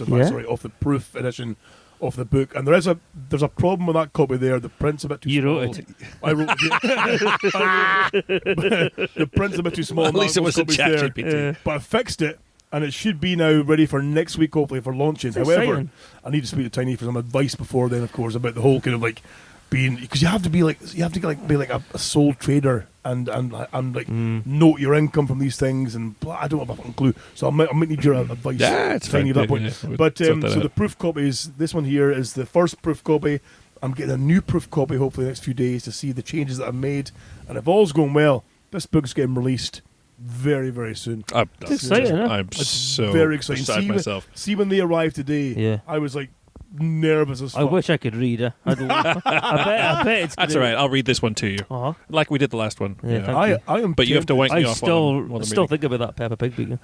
the proof edition of the book, and there's a problem with that copy there. The print's a bit too You small. wrote it. I wrote it. The print's a bit too small. At least it was a copies there. ChatGPT. But I fixed it, and it should be now ready for next week, hopefully, for launching. That's However, exciting. I need to speak to Tiny for some advice before then, of course, about the whole kind of like being, because you have to be like a sole trader and like note your income from these things, and blah, I don't have a fucking clue. So I might need your advice. Yeah, it's Tiny, fine. at that point. Yeah, But we'll sort that so out. the proof copies. This one here is the first proof copy. I'm getting a new proof copy hopefully the next few days to see the changes that I've made, and if all's going well, this book's getting released very, very soon. It's exciting, huh? I'm It's so very exciting. beside myself. See when they arrived today, Yeah. I was like nervous as fuck. I wish I could read it. I bet it's That's great. all right. I'll read this one to you, Uh-huh. like we did the last one. Yeah, thank you. I am But you have to wank me I off still while I'm still reading. think about that Peppa Pig vegan.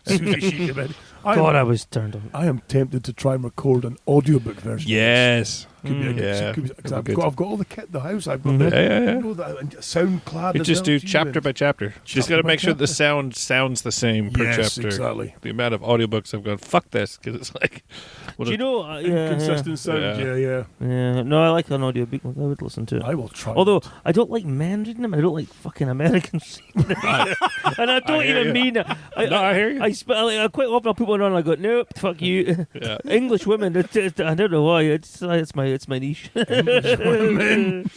Susie Sheik, man. God, I was turned on. I am tempted to try and record an audiobook version. Yes. Could be a Yeah. could be- 'cause That'd be I've got all the kit in the house. I've got Mhm. the Yeah. you know, the sound clad. You just do chapter by chapter. Just got to by make sure the chapter. sound sounds the same per Yes, chapter. exactly. The amount of audiobooks I've gone, fuck this, because it's like, what Do you know? Consistent sound. Yeah. Yeah. No, I like an audio book. I would listen to it. I will try. Although I don't like men reading them, I don't like fucking Americans reading them. And I don't hear even you. mean it. I hear you. I quite often I'll put one on and I go, nope, fuck you. Yeah. English women, I don't know why. It's my niche. Women.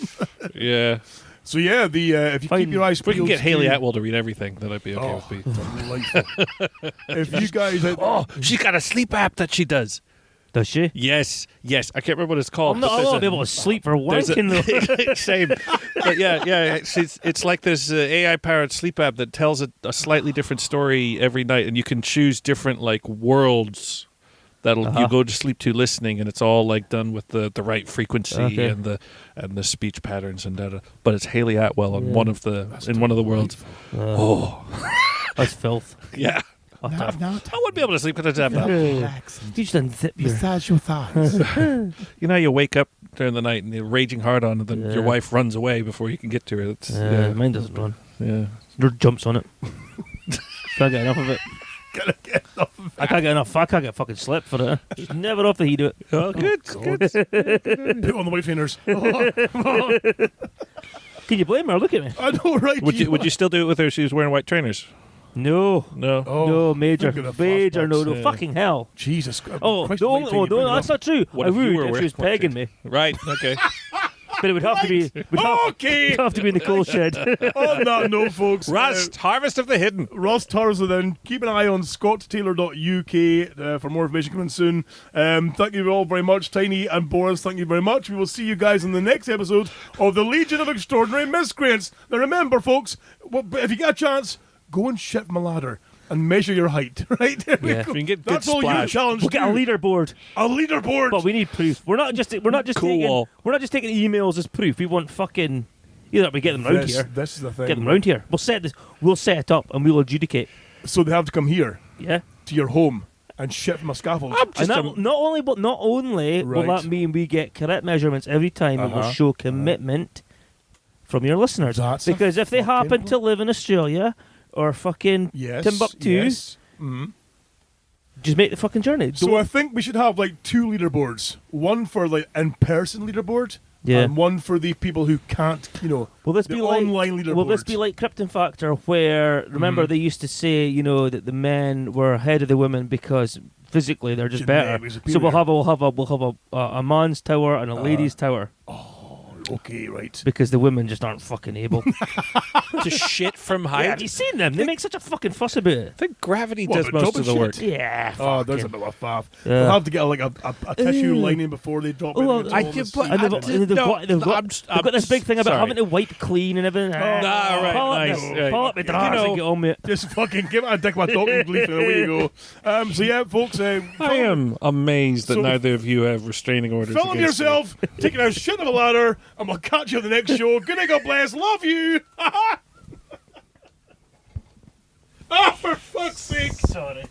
Yeah. So yeah, the if you Fine. keep your eyes If we can peeled get Haley to- Atwell to read everything, then I'd be okay with me. delightful. If you guys, Oh, she's got a sleep app that she does. Does she? Yes. I can't remember what it's I'm called. not, but I there's won't a- be able to sleep for there's a- wanking though. Same. But yeah. It's like this AI-powered sleep app that tells a slightly different story every night, and you can choose different like worlds that'll you go to sleep to listening, and it's all like done with the right frequency Okay. and the speech patterns and data. But it's Haley Atwell in Yeah. one of the worlds. Oh, That's filth. yeah. I'll have to- I wouldn't be able to sleep because I'd have that. You just unzip your. massage your thighs. You know, you wake up during the night and you're raging hard on, and then Yeah. your wife runs away before you can get to her. It's, Mine doesn't run. yeah. Or jumps on it. Can't get enough of it. I can't get enough. I can't get fucking slept for it. Just never off the heat of it. Oh, good. Put on the white trainers. Can you blame her? Look at me. I know, right? Would you still do it with her if she was wearing white trainers? No. No. Oh, No, major. think of the Major, no, flashbacks. no. Fucking hell. Jesus. Oh, Christ no, almighty, you bring it that's up. not true. What I if you would were if she was wearing pegging me. Right. Okay. But it would have to be. Okay. It'd have to be in the coal shed. On that note, folks. Rust, Harvest of the Hidden. Rust Tarzan, then keep an eye on scotttaylor.uk for more information coming soon. Thank you all very much, Tiny and Boris. Thank you very much. We will see you guys in the next episode of the Legion of Extraordinary Miscreants. Now remember, folks, if you get a chance, go and shit from a ladder and measure your height. Right there we Yeah. go. You can get good That's all you splash. challenge. We'll get a leaderboard. A leaderboard. But we need proof. We're not just Cool taking wall. we're not just taking emails as proof. We want fucking either we get them round here. This is the thing. Get them round here. We'll set it up and we'll adjudicate. So they have to come here Yeah. to your home and shit from a scaffold. And that, not only will Right. that mean we get correct measurements every time, it will Uh-huh. show commitment from your listeners. That's a because if they fucking happen to live in Australia or fucking Yes. Timbuktu, Yes. Mhm. just make the fucking journey. So I think we should have like 2 leaderboards. One for like in-person leaderboard. Yeah. And one for the people who can't, Will this the be like online leaderboard. Will this be like Krypton Factor, where remember they used to say, that the men were ahead of the women because physically they're just better. Genetically So we'll superior. have a man's tower and a lady's tower Okay, right. because the women just aren't fucking able. to shit from Yeah, height. have you seen them? They make such a fucking fuss about it. I think gravity What, does about most of the double work. shit? Yeah. Oh, there's a fucking- bit of a faff. Yeah. They'll have to get like a tissue lining before they drop it. Oh, into I all did, this but shit. And they've, I got, did- they've, no, got, they've, got, I'm they've got this big thing about sorry. having to wipe clean and everything. right, pull nice. Up, Right. pull up my dress and get on with it. Just fucking give it a dick with a docking leaf and away you go. So yeah, folks, I am amazed that So- neither of you have restraining orders. film against me. yourself taking a shit of a ladder, and we'll catch you on the next show. Good night, God bless, love you. Ah, for fuck's sake. Sorry.